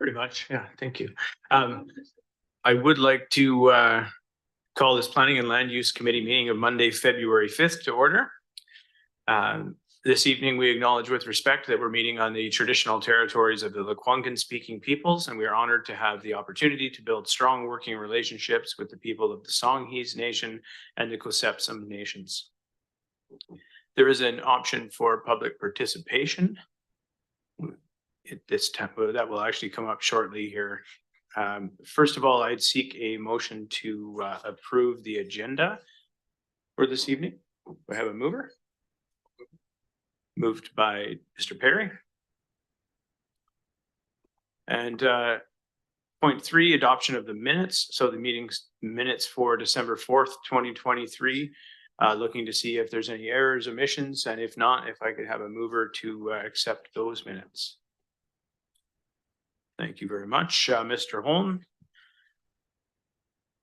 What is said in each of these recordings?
Pretty much, yeah, thank you. I would like to call this Planning and Land Use Committee meeting of Monday, February 5th to order. This evening, we acknowledge with respect that we're meeting on the traditional territories of the Lekwungen-speaking peoples, and we are honored to have the opportunity to build strong working relationships with the people of the Songhees Nation and the Kusepsum Nations. There is an option for public participation. At this time, that will actually come up shortly here. First of all, I'd seek a motion to approve the agenda for this evening. We have a mover. Moved by Mr. Perry. And point 3, adoption of the minutes. So the meeting's minutes for December 4th, 2023. Looking to see if there's any errors, omissions, and if not, if I could have a mover to accept those minutes. Thank you very much, Mr. Holm.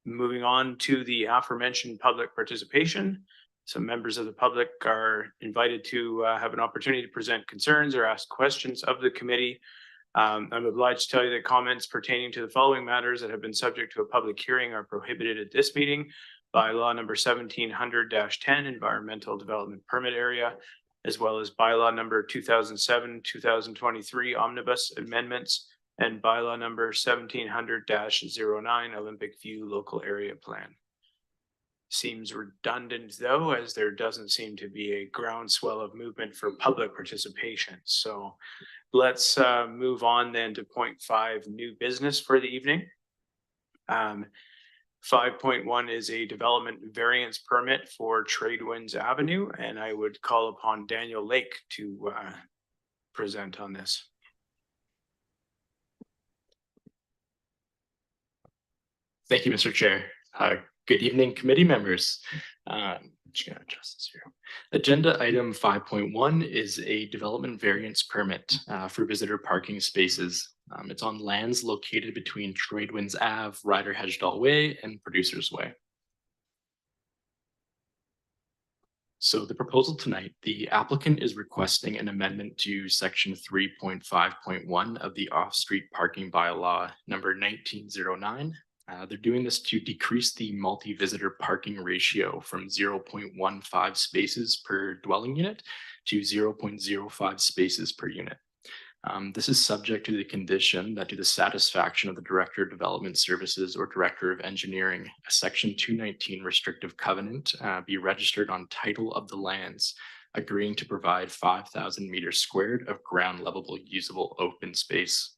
Moving on to the aforementioned public participation. Some members of the public are invited to have an opportunity to present concerns or ask questions of the committee. I'm obliged to tell you that comments pertaining to the following matters that have been subject to a public hearing are prohibited at this meeting by law number 1700-10, Environmental Development Permit Area, as well as bylaw number 2007-2023 Omnibus Amendments, and bylaw number 1700-09 Olympic View Local Area Plan. Seems redundant though, as there doesn't seem to be a groundswell of movement for public participation. So let's move on then to point 5, new business for the evening. 5.1 is a development variance permit for Tradewinds Avenue, and I would call upon Daniel Lake to present on this. Thank you, Mr. Chair. Good evening, committee members. I'm just going to adjust this here. Agenda item 5.1 is a development variance permit for visitor parking spaces. It's on lands located between Tradewinds Ave, Ryder Hedgedall Way, and Producers Way. So the proposal tonight, the applicant is requesting an amendment to section 3.5.1 of the off-street parking bylaw number 1909. They're doing this to decrease the multi-visitor parking ratio from 0.15 spaces per dwelling unit to 0.05 spaces per unit. This is subject to the condition that to the satisfaction of the Director of Development Services or Director of Engineering, a section 219 restrictive covenant be registered on title of the lands, agreeing to provide 5,000 meters squared of ground levelable usable open space.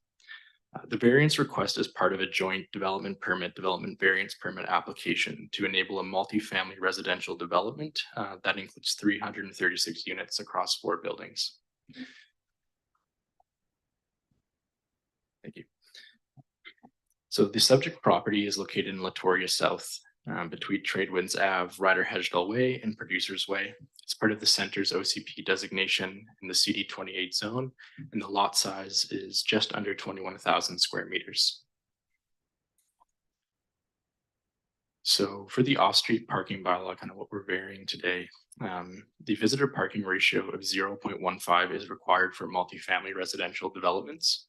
The variance request is part of a joint development variance permit application to enable a multifamily residential development that includes 336 units across 4 buildings. Thank you. So the subject property is located in Latoria South, between Tradewinds Ave, Ryder Hedgedall Way, and Producers Way. It's part of the center's OCP designation in the CD28 zone, and the lot size is just under 21,000 square meters. So for the off-street parking bylaw, kind of what we're varying today, the visitor parking ratio of 0.15 is required for multifamily residential developments.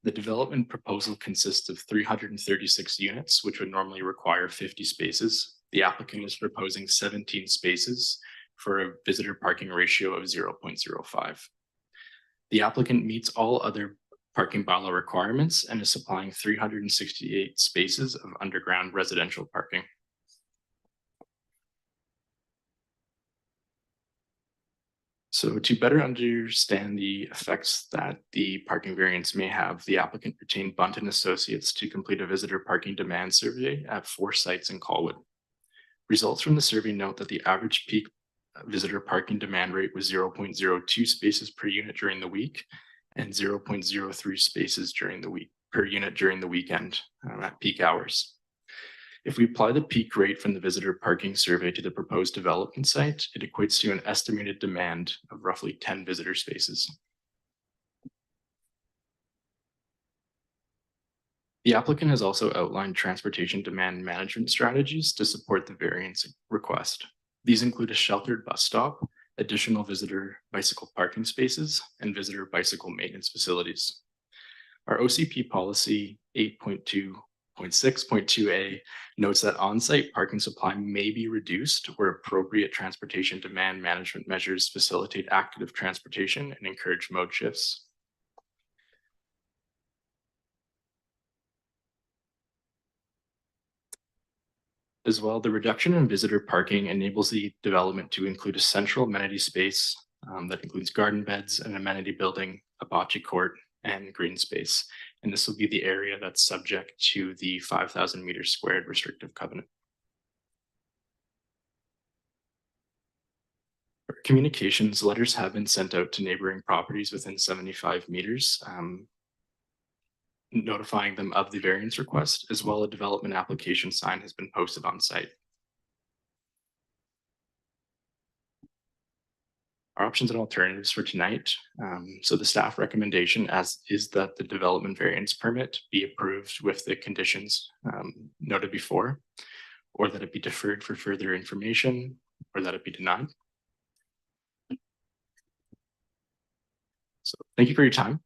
The development proposal consists of 336 units, which would normally require 50 spaces. The applicant is proposing 17 spaces for a visitor parking ratio of 0.05. The applicant meets all other parking bylaw requirements and is supplying 368 spaces of underground residential parking. So to better understand the effects that the parking variance may have, the applicant retained Bunt & Associates to complete a visitor parking demand survey at 4 sites in Colwood. Results from the survey note that the average peak visitor parking demand rate was 0.02 spaces per unit during the week and 0.03 spaces per unit during the weekend at peak hours. If we apply the peak rate from the visitor parking survey to the proposed development site, it equates to an estimated demand of roughly 10 visitor spaces. The applicant has also outlined transportation demand management strategies to support the variance request. These include a sheltered bus stop, additional visitor bicycle parking spaces, and visitor bicycle maintenance facilities. Our OCP policy 8.2.6.2a notes that on-site parking supply may be reduced where appropriate transportation demand management measures facilitate active transportation and encourage mode shifts. As well, the reduction in visitor parking enables the development to include a central amenity space that includes garden beds, an amenity building, a bocce court, and green space. And this will be the area that's subject to the 5,000 meters squared restrictive covenant. For communications, letters have been sent out to neighboring properties within 75 meters, notifying them of the variance request, as well as a development application sign has been posted on site. Our options and alternatives for tonight. So the staff recommendation is that the development variance permit be approved with the conditions noted before, or that it be deferred for further information, or that it be denied. So thank you for your time.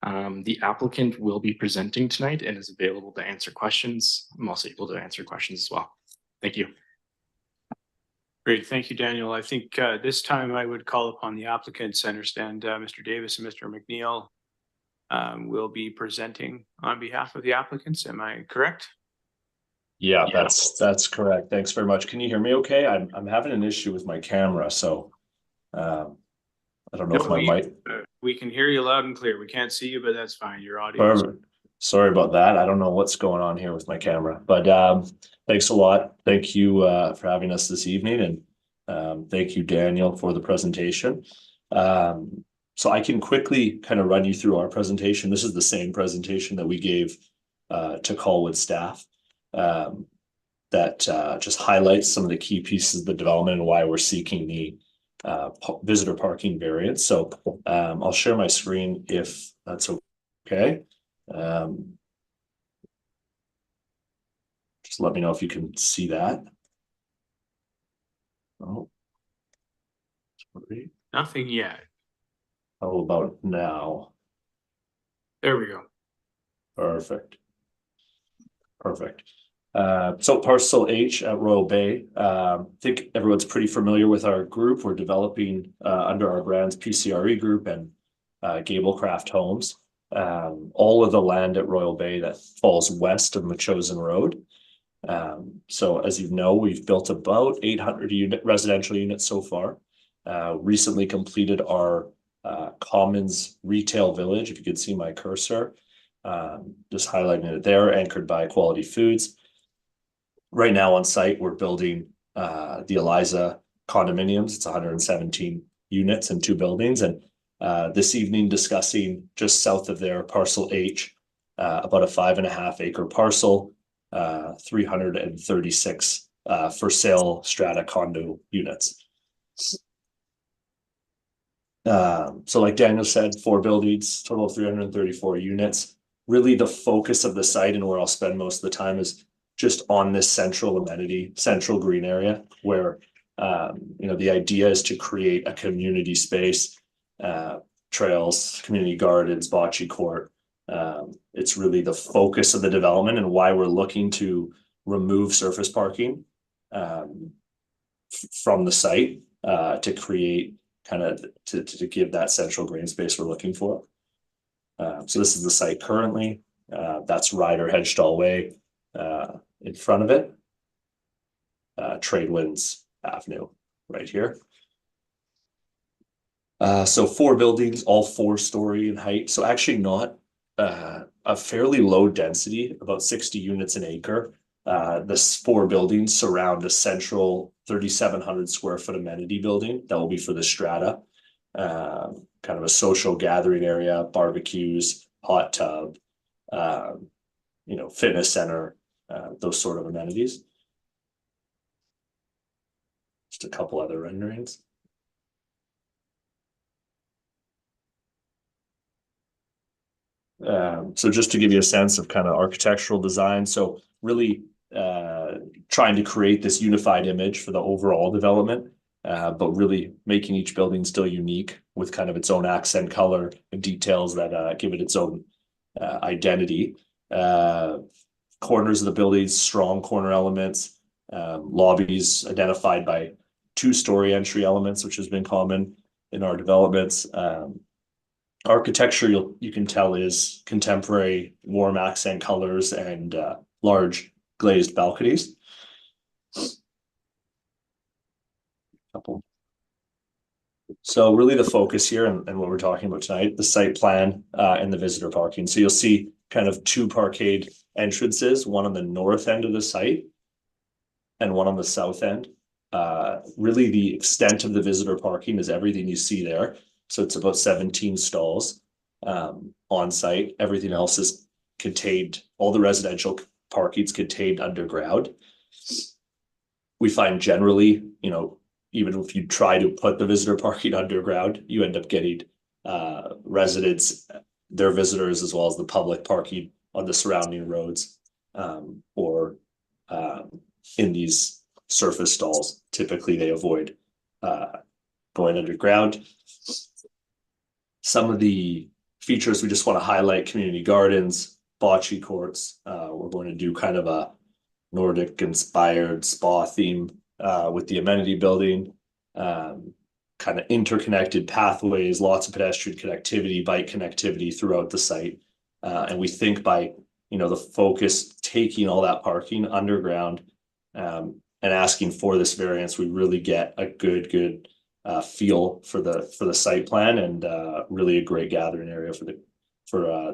The applicant will be presenting tonight and is available to answer questions. I'm also able to answer questions as well. Thank you. Great, thank you, Daniel. I think this time I would call upon the applicants. I understand Mr. Davis and Mr. McNeil will be presenting on behalf of the applicants. Am I correct? Yeah, that's correct. Thanks very much. Can you hear me okay? I'm having an issue with my camera, so I don't know if my mic. We can hear you loud and clear. We can't see you, but that's fine. Your audio. Perfect. Sorry about that. I don't know what's going on here with my camera, but thanks a lot. Thank you for having us this evening, and thank you, Daniel, for the presentation. So I can quickly kind of run you through our presentation. This is the same presentation that we gave to Colwood staff that just highlights some of the key pieces of the development and why we're seeking the visitor parking variance. So I'll share my screen if that's okay. Just let me know if you can see that. Oh, sorry. Nothing yet. How about now? There we go. Perfect. Perfect. So parcel H at Royal Bay. I think everyone's pretty familiar with our group. We're developing under our brands PCRE Group and Gablecraft Homes. All of the land at Royal Bay that falls west of Machosen Road. So as you know, we've built about 800 residential units so far. Recently completed our Commons Retail Village. If you could see my cursor, just highlighting it there, anchored by Quality Foods. Right now on site, we're building the Eliza condominiums. It's 117 units and 2 buildings. And this evening discussing just south of there, parcel H, about a 5.5 acre parcel, 336 for sale strata condo units. So like Daniel said, 4 buildings, total of 334 units. Really the focus of the site and where I'll spend most of the time is just on this central amenity, central green area where, the idea is to create a community space, trails, community gardens, bocce court. It's really the focus of the development and why we're looking to remove surface parking from the site to create kind of to give that central green space we're looking for. So this is the site currently. That's Ryder Hedgestall Way in front of it. Tradewinds Avenue right here. So 4 buildings, all 4-story in height. So actually not a fairly low density, about 60 units an acre. This 4 buildings surround a central 3,700 square foot amenity building that will be for the strata. Kind of a social gathering area, barbecues, hot tub, fitness center, those sort of amenities. Just a couple other renderings. So just to give you a sense of kind of architectural design. So really trying to create this unified image for the overall development, but really making each building still unique with kind of its own accent color and details that give it its own identity. Corners of the buildings, strong corner elements, lobbies identified by 2-story entry elements, which has been common in our developments. Architecture, you can tell, is contemporary, warm accent colors and large glazed balconies. Couple. So really the focus here and what we're talking about tonight, the site plan and the visitor parking. So you'll see kind of 2 parkade entrances, one on the north end of the site and one on the south end. Really the extent of the visitor parking is everything you see there. So it's about 17 stalls on site. Everything else is contained, all the residential parking's contained underground. We find generally, you know, even if you try to put the visitor parking underground, you end up getting residents, their visitors, as well as the public parking on the surrounding roads or in these surface stalls. Typically, they avoid going underground. Some of the features we just want to highlight: community gardens, bocce courts. We're going to do kind of a Nordic inspired spa theme with the amenity building, kind of interconnected pathways, lots of pedestrian connectivity, bike connectivity throughout the site. And we think by, you know, the focus taking all that parking underground and asking for this variance, we really get a good feel for the site plan and really a great gathering area for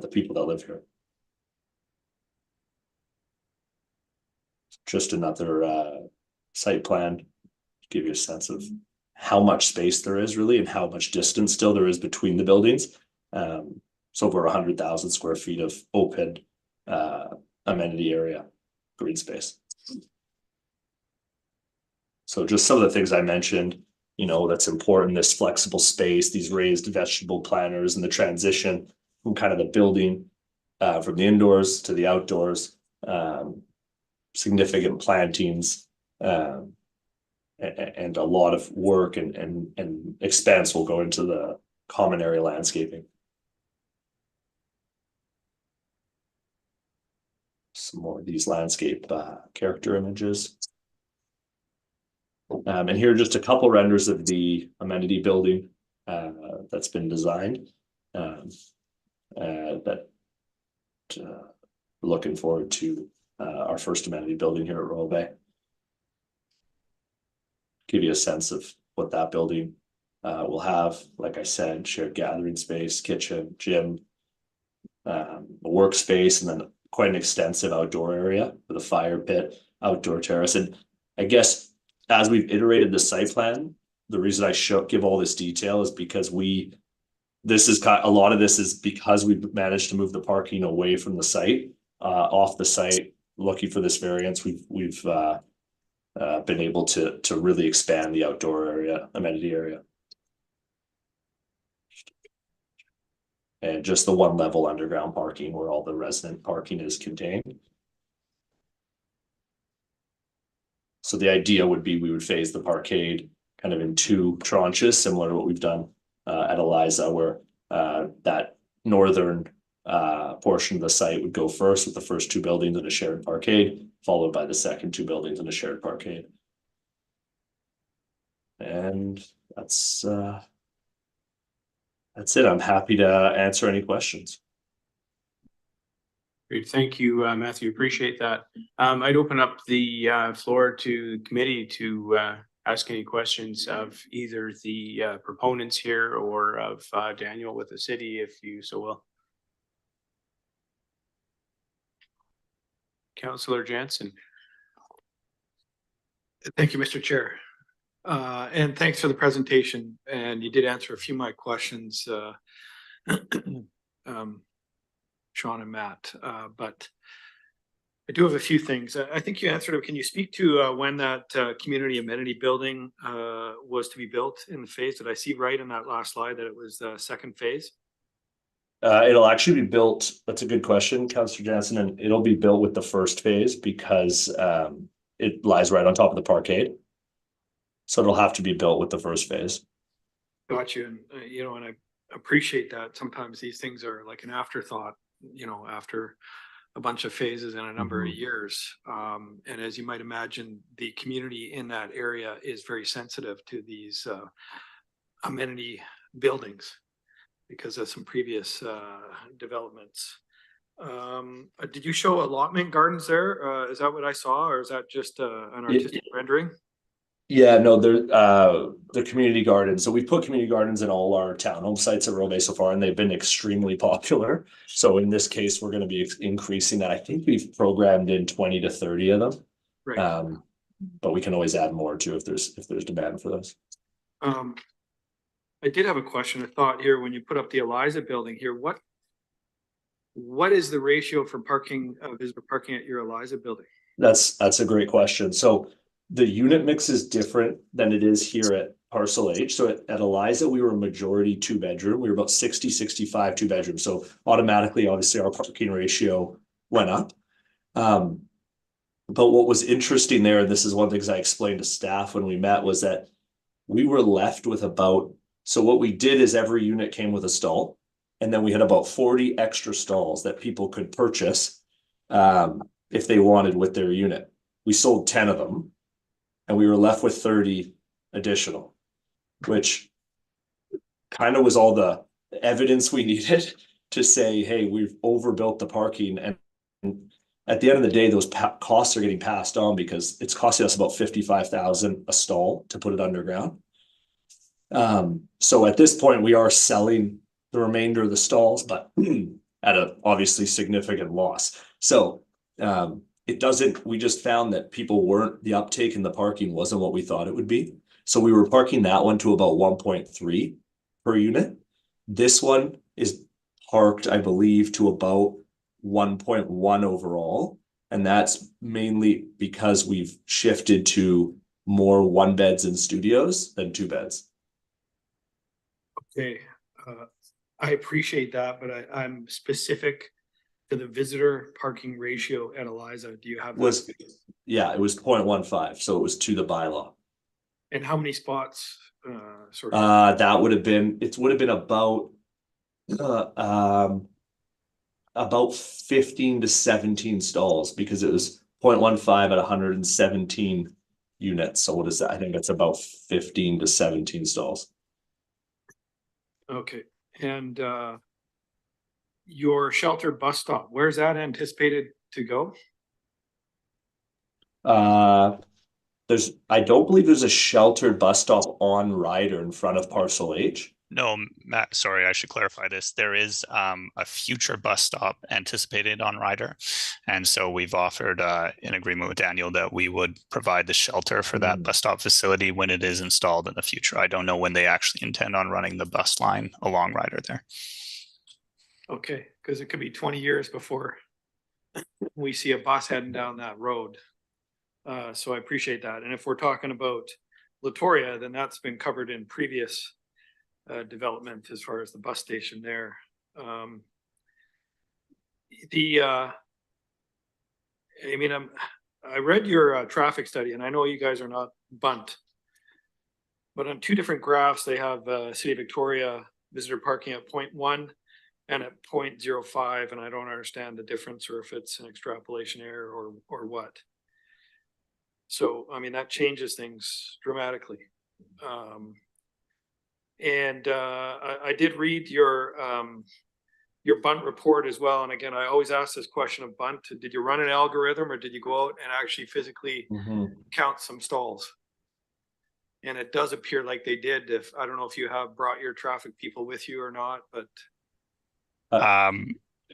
the people that live here. Just another site plan to give you a sense of how much space there is really and how much distance still there is between the buildings. It's over 100,000 square feet of open amenity area, green space. So just some of the things I mentioned, you know, that's important: this flexible space, these raised vegetable planters, and the transition from kind of the building from the indoors to the outdoors. Significant plantings and a lot of work and expense will go into the common area landscaping. Some more of these landscape character images. And here are just a couple renders of the amenity building that's been designed. Looking forward to our first amenity building here at Royal Bay. Give you a sense of what that building will have. Like I said, shared gathering space, kitchen, gym, a workspace, and then quite an extensive outdoor area with a fire pit, outdoor terrace. And I guess as we've iterated the site plan, the reason I give all this detail is because a lot of this is because we've managed to move the parking away from the site, off the site. Looking for this variance, we've been able to really expand the outdoor area, amenity area, and just the 1 level underground parking where all the resident parking is contained. So the idea would be we would phase the parkade kind of in 2 tranches, similar to what we've done at Eliza, where that northern portion of the site would go first with the first 2 buildings in a shared parkade, followed by the second 2 buildings in a shared parkade. And that's it. I'm happy to answer any questions. Great, thank you, Matthew. Appreciate that. I'd open up the floor to the committee to ask any questions of either the proponents here or of Daniel with the city, if you so will. Councillor Jansen. Thank you, Mr. Chair. And thanks for the presentation. And you did answer a few of my questions, Sean and Matt, but I do have a few things. I think you answered it. Can you speak to when that community amenity building was to be built in the phase? Did I see right in that last slide that it was the second phase? It'll actually be built. That's a good question, Councillor Jansen, and it'll be built with the first phase because it lies right on top of the parkade. So it'll have to be built with the first phase. Got you. And, and I appreciate that. Sometimes these things are like an afterthought you know, after a bunch of phases in a number of years. And as you might imagine, the community in that area is very sensitive to these amenity buildings because of some previous developments. Did you show allotment gardens there? Is that what I saw, or is that just an artistic rendering? Yeah, no, the community gardens. So we've put community gardens in all our townhome sites at Roe Bay so far, and they've been extremely popular. So in this case, we're going to be increasing that. I think we've programmed in 20 to 30 of them. Right. But we can always add more too if there's demand for those. I did have a question, a thought here. When you put up the Eliza building here, what is the ratio for parking, visitor parking at your Eliza building? That's a great question. So the unit mix is different than it is here at Parcel H. So at Eliza, we were a majority 2-bedroom. We were about 60-65 2-bedroom. So automatically, obviously, our parking ratio went up. But what was interesting there, and this is one of the things I explained to staff when we met, was that we were left with so what we did is every unit came with a stall, and then we had about 40 extra stalls that people could purchase if they wanted with their unit. We sold 10 of them, and we were left with 30 additional, which kind of was all the evidence we needed to say, hey, we've overbuilt the parking. And at the end of the day, those costs are getting passed on because it's costing us about $55,000 a stall to put it underground. So at this point, we are selling the remainder of the stalls, but at a obviously significant loss. So we just found that the uptake in the parking wasn't what we thought it would be. So we were parking that one to about 1.3 per unit. This one is parked, I believe, to about 1.1 overall. And that's mainly because we've shifted to more 1-beds and studios than 2-beds. Okay, I appreciate that, but I'm specific to the visitor parking ratio at Eliza. Do you have that? Yeah, it was 0.15, so it was to the bylaw. And how many spots? That would have been about 15 to 17 stalls because it was 0.15 at 117 units. So what is that? I think that's about 15 to 17 stalls. Okay, and your shelter bus stop, where's that anticipated to go? I don't believe there's a sheltered bus stop on Ryder in front of Parcel H. No, Matt, sorry, I should clarify this. There is a future bus stop anticipated on Ryder. And so we've offered an agreement with Daniel that we would provide the shelter for that bus stop facility when it is installed in the future. I don't know when they actually intend on running the bus line along Ryder there. Okay, because it could be 20 years before we see a bus heading down that road. So I appreciate that. And if we're talking about Latoria, then that's been covered in previous development as far as the bus station there. I read your traffic study, and I know you guys are not bunt, but on 2 different graphs, they have City of Victoria visitor parking at 0.1 and at 0.05, and I don't understand the difference or if it's an extrapolation error or what. So, I mean, that changes things dramatically. I did read your bunt report as well. And again, I always ask this question of bunt. Did you run an algorithm or did you go out and actually physically count some stalls? And it does appear like they did. I don't know if you have brought your traffic people with you or not, but.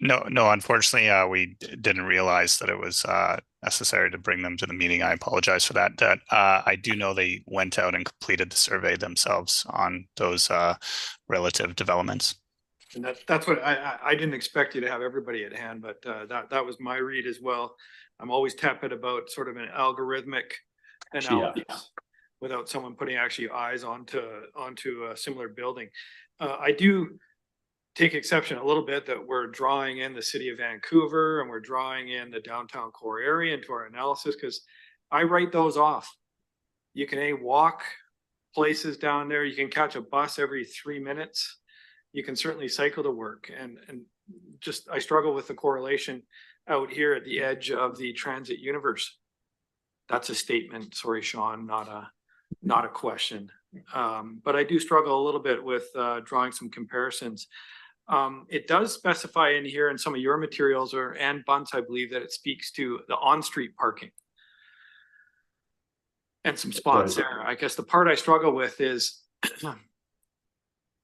No, unfortunately, we didn't realize that it was necessary to bring them to the meeting. I apologize for that. I do know they went out and completed the survey themselves on those relative developments. And that's what I didn't expect you to have everybody at hand, but that was my read as well. I'm always tepid about sort of an algorithmic analysis without someone putting actually eyes onto a similar building. I do take exception a little bit that we're drawing in the city of Vancouver and we're drawing in the downtown core area into our analysis, because I write those off. You can walk places down there. You can catch a bus every 3 minutes. You can certainly cycle to work. And I struggle with the correlation out here at the edge of the transit universe. That's a statement, sorry, Sean, not a question. But I do struggle a little bit with drawing some comparisons. It does specify in here in some of your materials and Bunce, I believe, that it speaks to the on-street parking and some spots there. I guess the part I struggle with is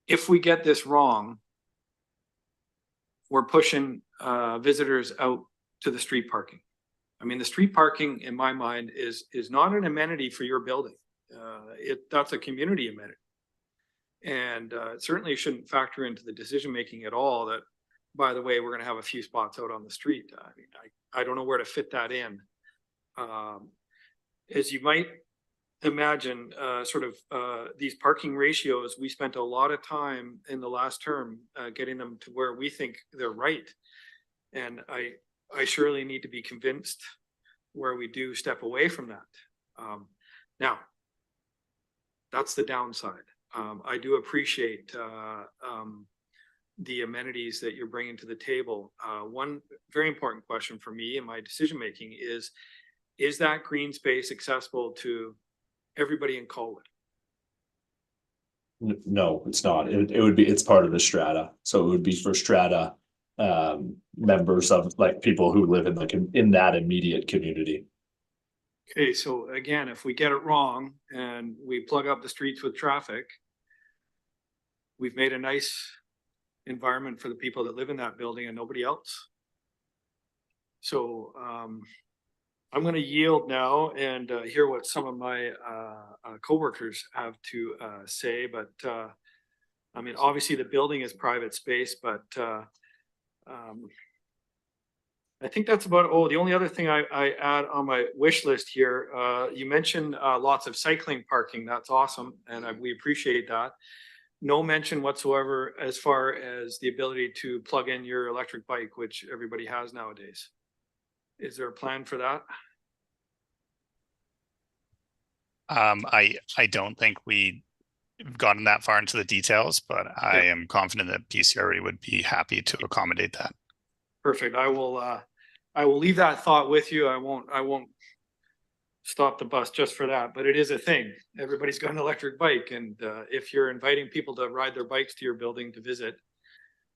if we get this wrong, we're pushing visitors out to the street parking. I mean, the street parking in my mind is not an amenity for your building. That's a community amenity. And it certainly shouldn't factor into the decision-making at all that, by the way, we're going to have a few spots out on the street. I mean, I don't know where to fit that in. As you might imagine, these parking ratios, we spent a lot of time in the last term getting them to where we think they're right. And I surely need to be convinced where we do step away from that. Now, that's the downside. I do appreciate the amenities that you're bringing to the table. One very important question for me in my decision-making is that green space accessible to everybody in Colwood? No, it's not. It would be, it's part of the strata. So it would be for strata members of like people who live in that immediate community. Okay, so again, if we get it wrong and we plug up the streets with traffic, we've made a nice environment for the people that live in that building and nobody else. So I'm going to yield now and hear what some of my coworkers have to say. But I mean, obviously the building is private space, but I think that's about, the only other thing I add on my wish list here, you mentioned lots of cycling parking. That's awesome. And we appreciate that. No mention whatsoever as far as the ability to plug in your electric bike, which everybody has nowadays. Is there a plan for that? I don't think we've gotten that far into the details, but I am confident that PCRE would be happy to accommodate that. Perfect. I will leave that thought with you. I won't stop the bus just for that, but it is a thing. Everybody's got an electric bike, and if you're inviting people to ride their bikes to your building to visit,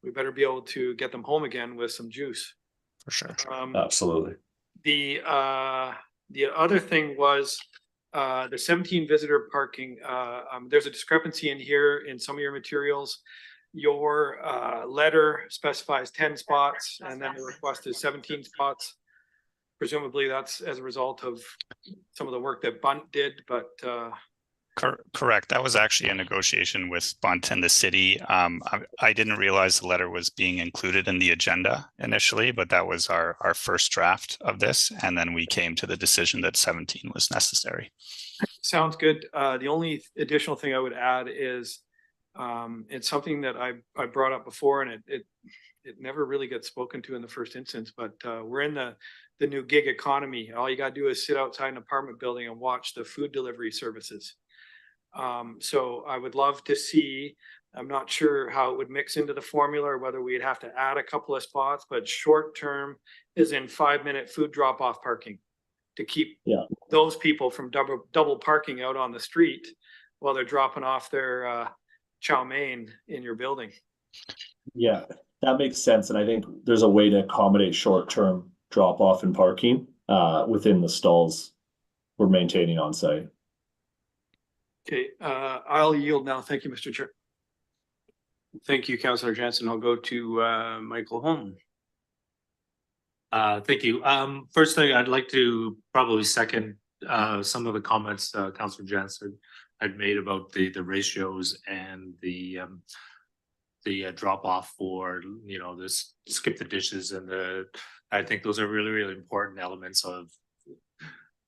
we better be able to get them home again with some juice. For sure. Absolutely. The other thing was the 17 visitor parking. There's a discrepancy in here in some of your materials. Your letter specifies 10 spots, and then the request is 17 spots. Presumably that's as a result of some of the work that Bunt did, but correct. That was actually a negotiation with Bunt and the city. I didn't realize the letter was being included in the agenda initially, but that was our first draft of this. And then we came to the decision that 17 was necessary. Sounds good. The only additional thing I would add is it's something that I brought up before, and it never really gets spoken to in the first instance, but we're in the new gig economy. All you got to do is sit outside an apartment building and watch the food delivery services. So I would love to see, I'm not sure how it would mix into the formula or whether we'd have to add a couple of spots, but short term is in 5-minute food drop-off parking to keep those people from double parking out on the street while they're dropping off their chow mein in your building. Yeah, that makes sense. And I think there's a way to accommodate short-term drop-off and parking within the stalls we're maintaining on site. Okay, I'll yield now. Thank you, Mr. Chair. Thank you, Councillor Jansen. I'll go to Michael Holm. Thank you. First thing, I'd like to probably second some of the comments Councillor Jansen had made about the ratios and the drop off for, you know, this skip the dishes and I think those are really, really important elements of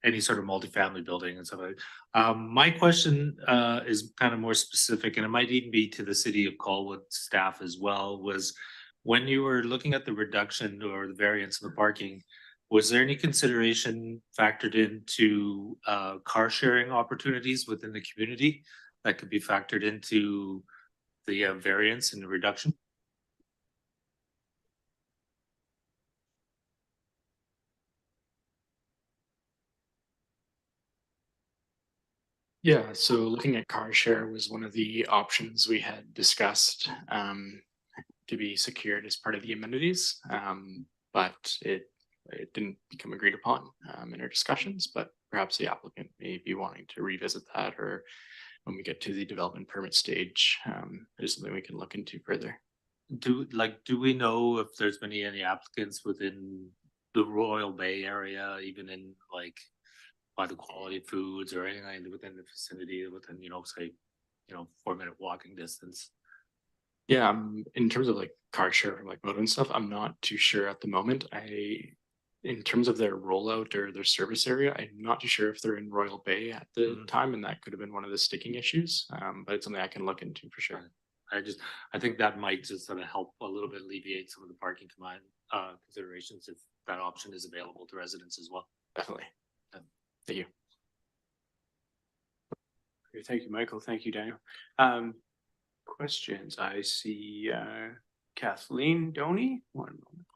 any sort of multifamily building and stuff like that. My question is kind of more specific, and it might even be to the City of Colwood staff as well, was when you were looking at the reduction or the variance of the parking, was there any consideration factored into car sharing opportunities within the community that could be factored into the variance and the reduction? Yeah, so looking at car share was one of the options we had discussed to be secured as part of the amenities. But it didn't become agreed upon in our discussions, but perhaps the applicant may be wanting to revisit that, or when we get to the development permit stage, is something we can look into further. Do we know if there's been any applicants within the Royal Bay area, even in like by the Quality Foods or anything within the vicinity, within, say, 4-minute walking distance? Yeah, in terms of like car share from like Moto and stuff, I'm not too sure at the moment. In terms of their rollout or their service area, I'm not too sure if they're in Royal Bay at the time, and that could have been one of the sticking issues. But it's something I can look into for sure. I think that might just sort of help a little bit alleviate some of the parking considerations if that option is available to residents as well. Definitely. Thank you. Okay, thank you, Michael. Thank you, Daniel. Questions? I see Kathleen Doney. One moment.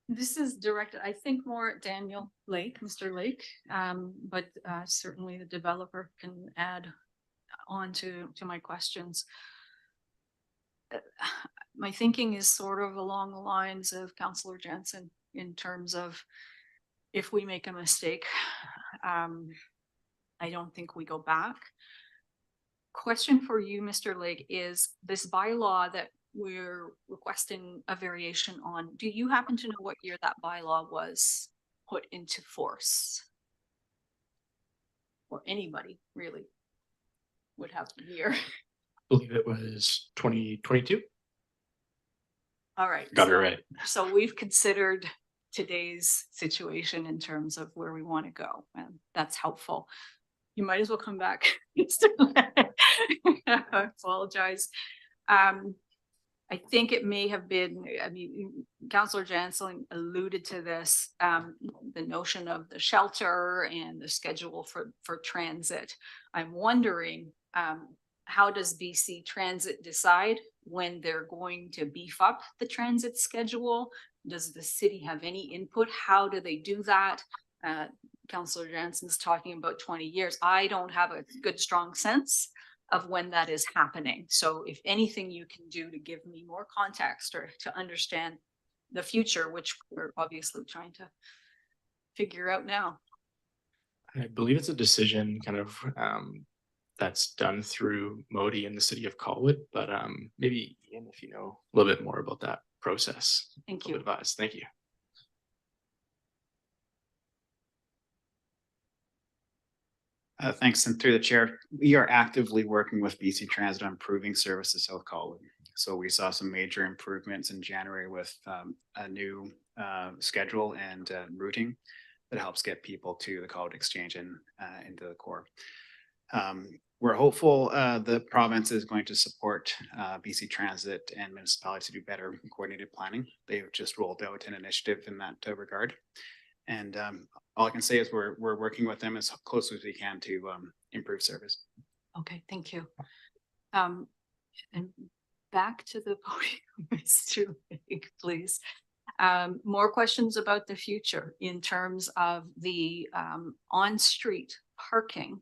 This is directed, I think, more at Daniel Lake, Mr. Lake, but certainly the developer can add on to my questions. My thinking is sort of along the lines of Councillor Jensen in terms of if we make a mistake, I don't think we go back. Question for you, Mr. Lake, is this bylaw that we're requesting a variation on, do you happen to know what year that bylaw was put into force? Or anybody really would have the year? I believe it was 2022. All right. Got it right. So we've considered today's situation in terms of where we want to go, and that's helpful. You might as well come back. I apologize. I think it may have been, I mean, Councillor Jansen alluded to this, the notion of the shelter and the schedule for transit. I'm wondering, how does BC Transit decide when they're going to beef up the transit schedule? Does the city have any input? How do they do that? Councillor Jansen's talking about 20 years. I don't have a good, strong sense of when that is happening. So if anything you can do to give me more context or to understand the future, which we're obviously trying to figure out now. I believe it's a decision kind of that's done through Modi in the city of Colwood, but maybe Ian, if you know a little bit more about that process. Thank you. Advice. Thank you. Thanks, and through the chair, we are actively working with BC Transit on improving service to South Colwood. So we saw some major improvements in January with a new schedule and routing that helps get people to the Colwood Exchange and into the core. We're hopeful the province is going to support BC Transit and municipalities to do better coordinated planning. They've just rolled out an initiative in that regard. And all I can say is we're working with them as close as we can to improve service. Okay, thank you. And back to the podium, Mr. Lake, please. More questions about the future in terms of the on-street parking.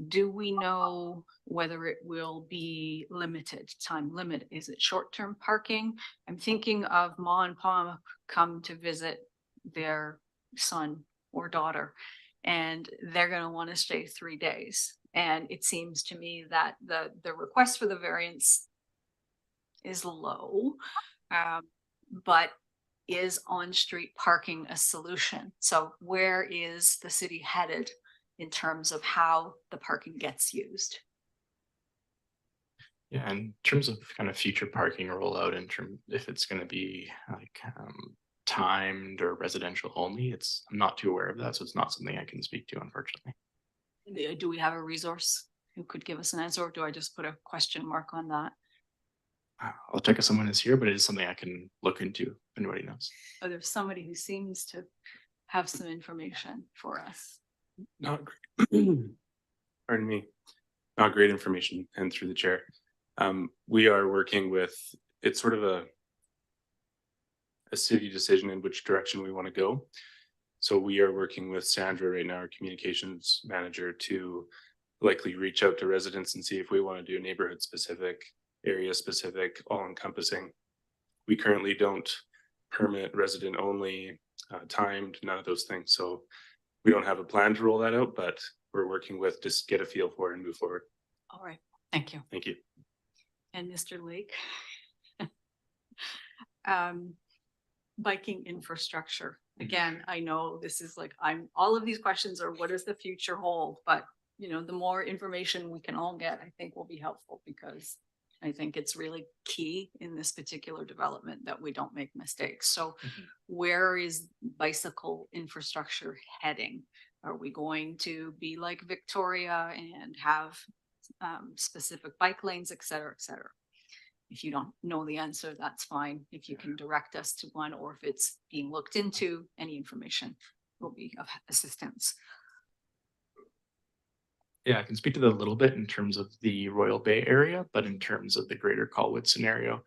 Do we know whether it will be limited, time limit? Is it short-term parking? I'm thinking of Ma and Pa come to visit their son or daughter, and they're going to want to stay 3 days. And it seems to me that the request for the variance is low, but is on-street parking a solution? So where is the city headed in terms of how the parking gets used? Yeah, in terms of kind of future parking rollout, in terms if it's going to be like timed or residential only, I'm not too aware of that, so it's not something I can speak to, unfortunately. Do we have a resource who could give us an answer, or do I just put a question mark on that? I'll check if someone is here, but it is something I can look into if anybody knows. Oh, there's somebody who seems to have some information for us. Not great. Pardon me. Not great information, and through the chair. We are working with, it's sort of a city decision in which direction we want to go. So we are working with Sandra right now, our communications manager, to likely reach out to residents and see if we want to do neighborhood specific, area specific, all encompassing. We currently don't permit resident only, timed, none of those things. So we don't have a plan to roll that out, but we're working with just get a feel for it and move forward. All right, thank you. Thank you. And Mr. Lake? Biking infrastructure. Again, I know this is like, all of these questions are what does the future hold? But, you know, the more information we can all get, I think will be helpful, because I think it's really key in this particular development that we don't make mistakes. So where is bicycle infrastructure heading? Are we going to be like Victoria and have specific bike lanes, et cetera, et cetera? If you don't know the answer, that's fine. If you can direct us to one, or if it's being looked into, any information will be of assistance. Yeah, I can speak to that a little bit in terms of the Royal Bay area, but in terms of the greater Colwood scenario,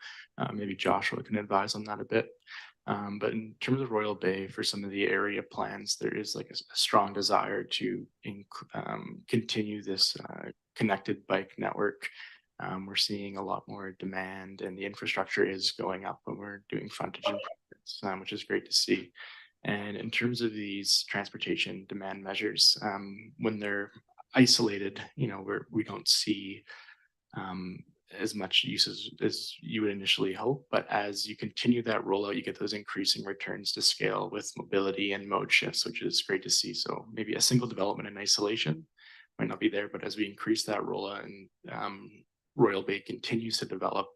maybe Joshua can advise on that a bit. But in terms of Royal Bay, for some of the area plans, there is like a strong desire to continue this connected bike network. We're seeing a lot more demand, and the infrastructure is going up when we're doing frontage improvements, which is great to see. And in terms of these transportation demand measures, when they're isolated, you know, we don't see as much use as you would initially hope. But as you continue that rollout, you get those increasing returns to scale with mobility and mode shifts, which is great to see. So maybe a single development in isolation might not be there, but as we increase that rollout and Royal Bay continues to develop,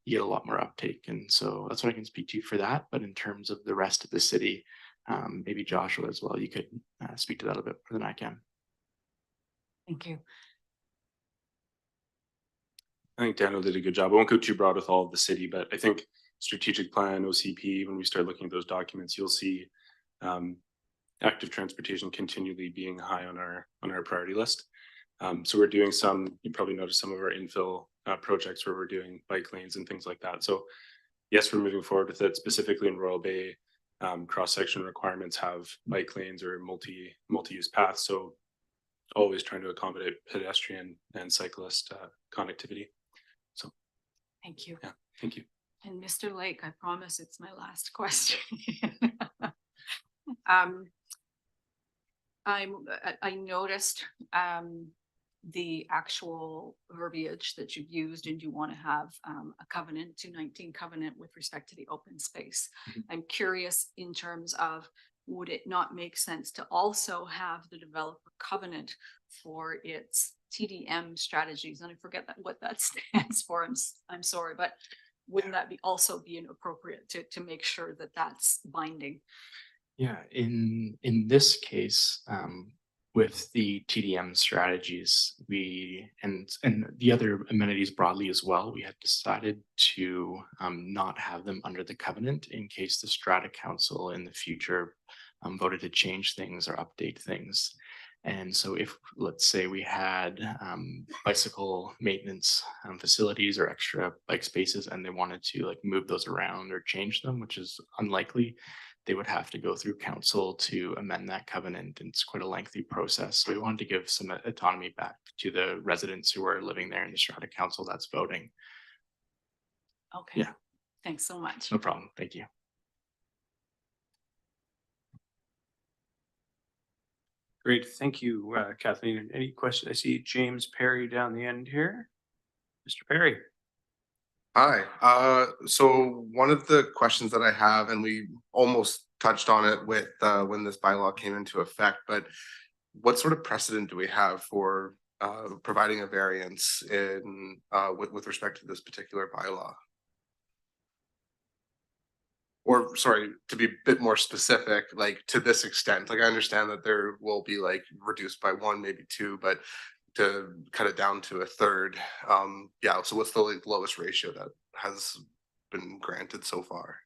you get a lot more uptake. And so that's what I can speak to for that. But in terms of the rest of the city, maybe Joshua as well, you could speak to that a bit more than I can. Thank you. I think Daniel did a good job. I won't go too broad with all of the city, but I think strategic plan, OCP, when we start looking at those documents, you'll see active transportation continually being high on our priority list. So we're doing some, you probably noticed some of our infill projects where we're doing bike lanes and things like that. So yes, we're moving forward with it. Specifically in Royal Bay, cross-section requirements have bike lanes or multi-use paths. So always trying to accommodate pedestrian and cyclist connectivity. So Thank you. Yeah, thank you. And Mr. Lake, I promise it's my last question. I noticed the actual verbiage that you've used, and you want to have a covenant, 219 covenant with respect to the open space. I'm curious in terms of, would it not make sense to also have the developer covenant for its TDM strategies? And I forget what that stands for. I'm sorry, but wouldn't that also be appropriate to make sure that that's binding? Yeah, in this case, with the TDM strategies, and the other amenities broadly as well, we had decided to not have them under the covenant in case the Strata Council in the future voted to change things or update things. And so if, let's say, we had bicycle maintenance facilities or extra bike spaces, and they wanted to like move those around or change them, which is unlikely, they would have to go through council to amend that covenant. And it's quite a lengthy process. So we wanted to give some autonomy back to the residents who are living there in the Strata Council that's voting. Okay. Yeah. Thanks so much. No problem. Thank you. Great, thank you, Kathleen. Any questions? I see James Perry down the end here. Mr. Perry. Hi, so one of the questions that I have, and we almost touched on it with when this bylaw came into effect, but what sort of precedent do we have for providing a variance in with respect to this particular bylaw? Or sorry, to be a bit more specific, like to this extent, like I understand that there will be like reduced by 1, maybe 2, but to cut it down to a third. Yeah, so what's the like, lowest ratio that has been granted so far?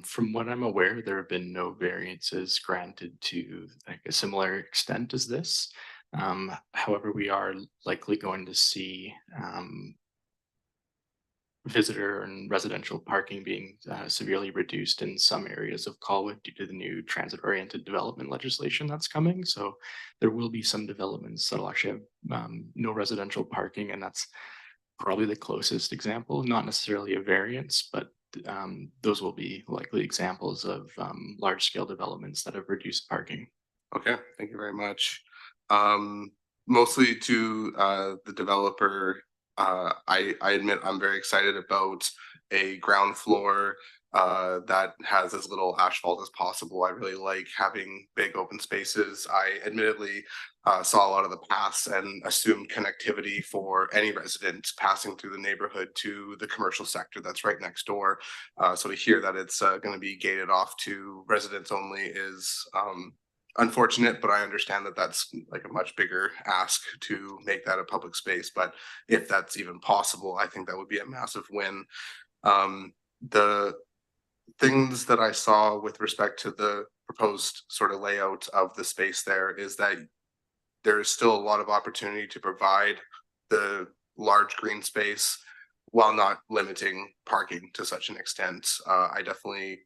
From what I'm aware, there have been no variances granted to like a similar extent as this. However, we are likely going to see visitor and residential parking being severely reduced in some areas of Colwood due to the new transit-oriented development legislation that's coming. So there will be some developments that'll actually have no residential parking, and that's probably the closest example, not necessarily a variance, but those will be likely examples of large-scale developments that have reduced parking. Okay, thank you very much. Mostly to the developer, I admit I'm very excited about a ground floor that has as little asphalt as possible. I really like having big open spaces. I admittedly saw a lot of the paths and assumed connectivity for any resident passing through the neighborhood to the commercial sector that's right next door. So to hear that it's going to be gated off to residents only is unfortunate, but I understand that that's like a much bigger ask to make that a public space. But if that's even possible, I think that would be a massive win. The things that I saw with respect to the proposed sort of layout of the space there is that there is still a lot of opportunity to provide the large green space while not limiting parking to such an extent. I definitely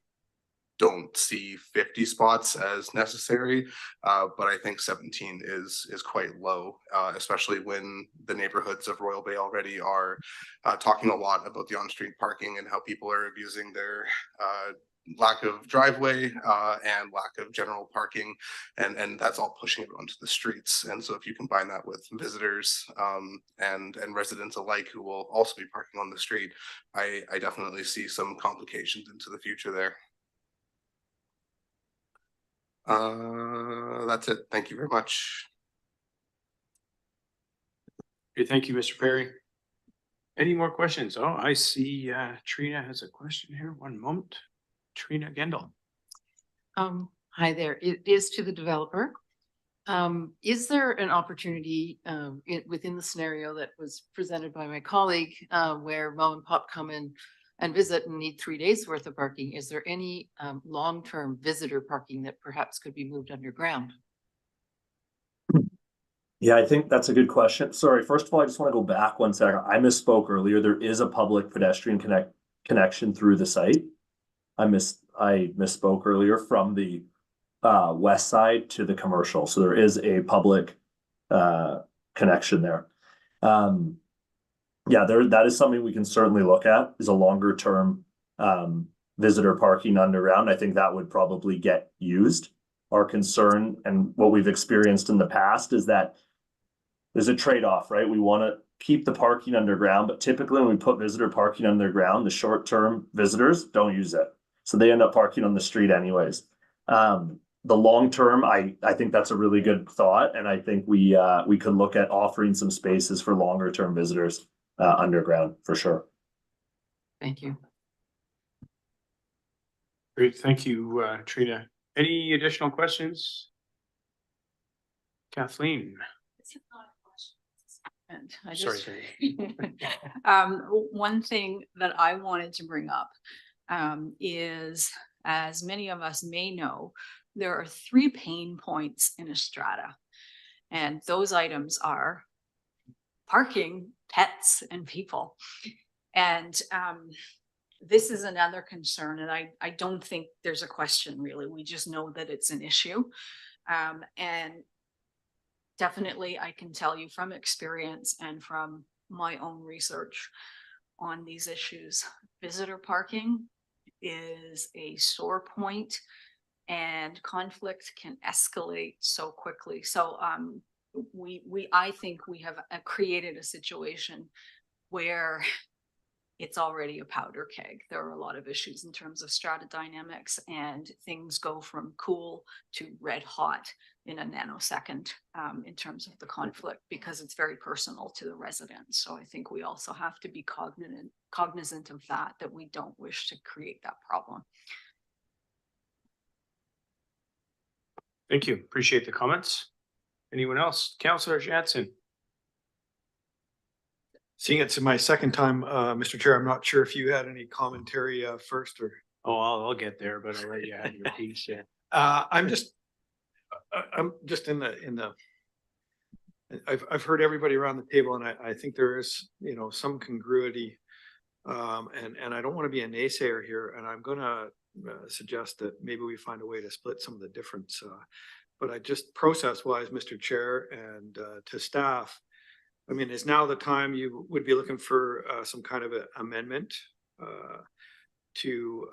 don't see 50 spots as necessary, but I think 17 is quite low, especially when the neighborhoods of Royal Bay already are talking a lot about the on-street parking and how people are abusing their lack of driveway and lack of general parking, and that's all pushing it onto the streets. And so if you combine that with visitors and residents alike who will also be parking on the street, I definitely see some complications into the future there. That's it. Thank you very much. Okay, thank you, Mr. Perry. Any more questions? Oh, I see Trina has a question here. One moment. Trina Gendel. Hi there. It is to the developer. Is there an opportunity within the scenario that was presented by my colleague where mom and pop come in and visit and need 3 days worth of parking? Is there any long-term visitor parking that perhaps could be moved underground? Yeah, I think that's a good question. Sorry, first of all, I just want to go back 1 second. I misspoke earlier. There is a public pedestrian connection through the site. I misspoke earlier from the west side to the commercial. So there is a public connection there. Yeah, that is something we can certainly look at, is a longer term visitor parking underground. I think that would probably get used. Our concern and what we've experienced in the past is that there's a trade-off, right? We want to keep the parking underground, but typically when we put visitor parking underground, the short-term visitors don't use it. So they end up parking on the street anyways. The long-term, I think that's a really good thought. And I think we could look at offering some spaces for longer-term visitors underground for sure. Thank you. Great, thank you, Trina. Any additional questions? Kathleen. I Sorry. One thing that I wanted to bring up is, as many of us may know, there are 3 pain points in a strata, and those items are parking, pets, and people. And this is another concern, and I don't think there's a question really. We just know that it's an issue. And definitely I can tell you from experience and from my own research on these issues, visitor parking is a sore point and conflict can escalate so quickly. So I think we have created a situation where it's already a powder keg. There are a lot of issues in terms of strata dynamics, and things go from cool to red hot in a nanosecond in terms of the conflict, because it's very personal to the residents. So I think we also have to be cognizant of that we don't wish to create that problem. Thank you. Appreciate the comments. Anyone else? Councillor Jansen. Seeing it's my second time, Mr. Chair, I'm not sure if you had any commentary first or. Oh, I'll get there, but I'll let you have your piece. Yeah. I'm just in the. I've heard everybody around the table, and I think there is, some congruity And I don't want to be a naysayer here, and I'm gonna suggest that maybe we find a way to split some of the difference. But I just process-wise, Mr. Chair, and to staff, I mean, is now the time you would be looking for some kind of an amendment to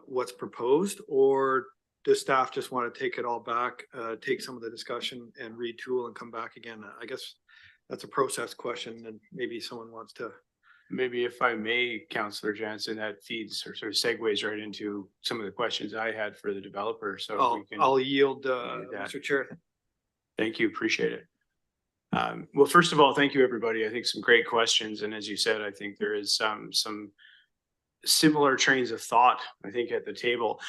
what's proposed, or does staff just want to take it all back, take some of the discussion and retool and come back again? I guess that's a process question, and maybe someone wants to. Maybe if I may, Councillor Jansen, that feeds or sort of segues right into some of the questions I had for the developer. So if we can, I'll yield, that. Mr. Chair. Thank you, appreciate it. Well, first of all, thank you, everybody. I think some great questions. And as you said, I think there is some similar trains of thought, I think, at the table.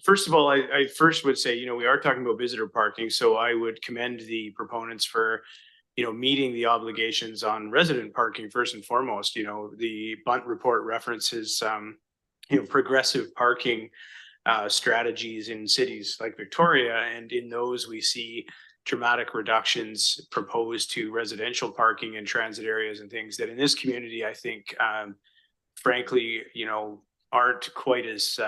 First of all, I first would say, we are talking about visitor parking. So I would commend the proponents for meeting the obligations on resident parking first and foremost. The Bunt report references, progressive parking strategies in cities like Victoria. And in those, we see dramatic reductions proposed to residential parking and transit areas and things that in this community, I think, frankly, aren't quite as,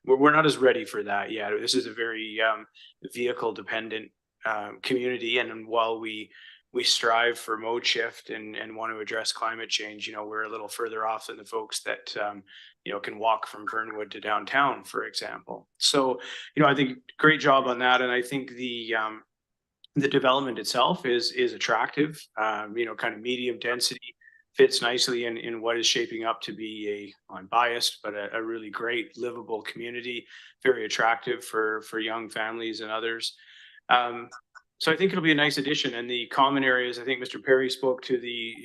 we're not as ready for that yet. This is a very vehicle dependent community. And while we strive for mode shift and want to address climate change, we're a little further off than the folks that, can walk from Fernwood to downtown, for example. So, I think great job on that. And I think the development itself is attractive, kind of medium density, fits nicely in what is shaping up to be I'm biased, but a really great livable community, very attractive for young families and others. So I think it'll be a nice addition. And the common areas, I think Mr. Perry spoke to the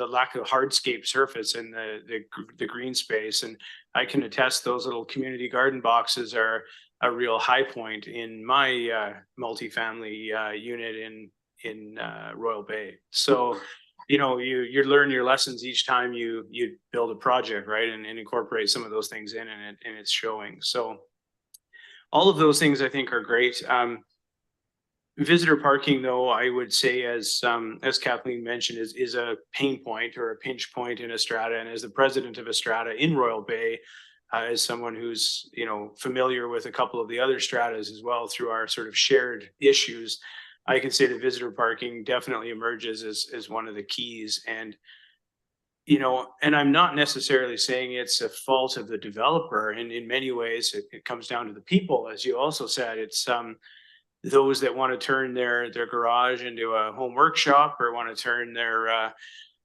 lack of hardscape surface and the green space. And I can attest those little community garden boxes are a real high point in my multifamily unit in Royal Bay. So, you learn your lessons each time you build a project, right? And incorporate some of those things in, and it's showing. So all of those things I think are great. Visitor parking, though, I would say, as Kathleen mentioned, is a pain point or a pinch point in Estrada. And as the president of Estrada in Royal Bay, as someone who's familiar with a couple of the other stratas as well through our sort of shared issues, I can say that visitor parking definitely emerges as one of the keys. And and I'm not necessarily saying it's a fault of the developer. And in many ways, it comes down to the people, as you also said. It's those that want to turn their garage into a home workshop, or want to turn their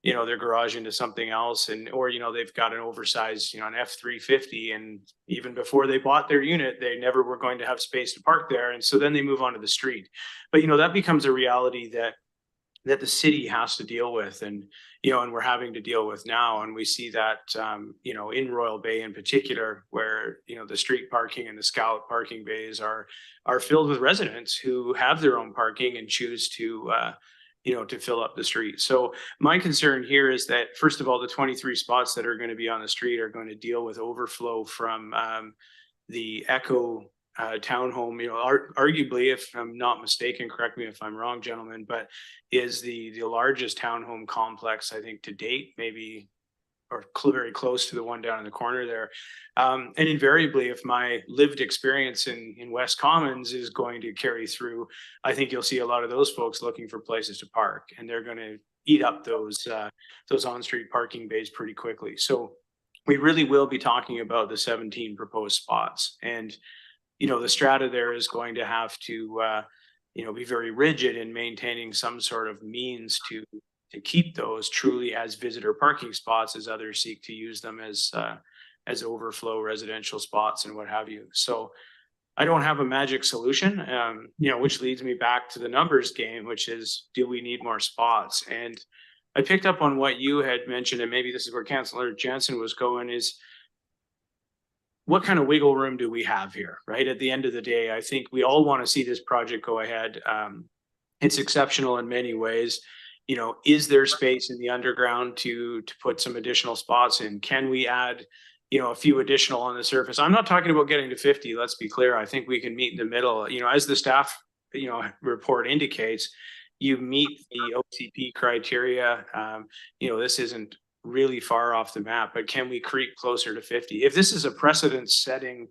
garage into something else, or they've got an oversized an F-350, and even before they bought their unit, they never were going to have space to park there, and so then they move onto the street. But that becomes a reality that the city has to deal with, and we're having to deal with now. And we see that in Royal Bay in particular, where the street parking and the Scout parking bays are filled with residents who have their own parking and choose to to fill up the street. So my concern here is that, first of all, the 23 spots that are going to be on the street are going to deal with overflow from the Echo townhome. Arguably, if I'm not mistaken, correct me if I'm wrong, gentlemen, but is the largest townhome complex, I think, to date, maybe, or very close to the one down in the corner there. And invariably, if my lived experience in West Commons is going to carry through, I think you'll see a lot of those folks looking for places to park, and they're going to eat up those on-street parking bays pretty quickly. So we really will be talking about the 17 proposed spots. And the strata there is going to have to be very rigid in maintaining some sort of means to keep those truly as visitor parking spots, as others seek to use them as overflow residential spots and what have you. So I don't have a magic solution, which leads me back to the numbers game, which is, do we need more spots? And I picked up on what you had mentioned, and maybe this is where Councillor Jansen was going, is what kind of wiggle room do we have here, right? At the end of the day, I think we all want to see this project go ahead. It's exceptional in many ways. Is there space in the underground to put some additional spots in? Can we add, a few additional on the surface? I'm not talking about getting to 50. Let's be clear. I think we can meet in the middle. As the staff, report indicates, you meet the OCP criteria. This isn't really far off the map, but can we creep closer to 50? If this is a precedent setting,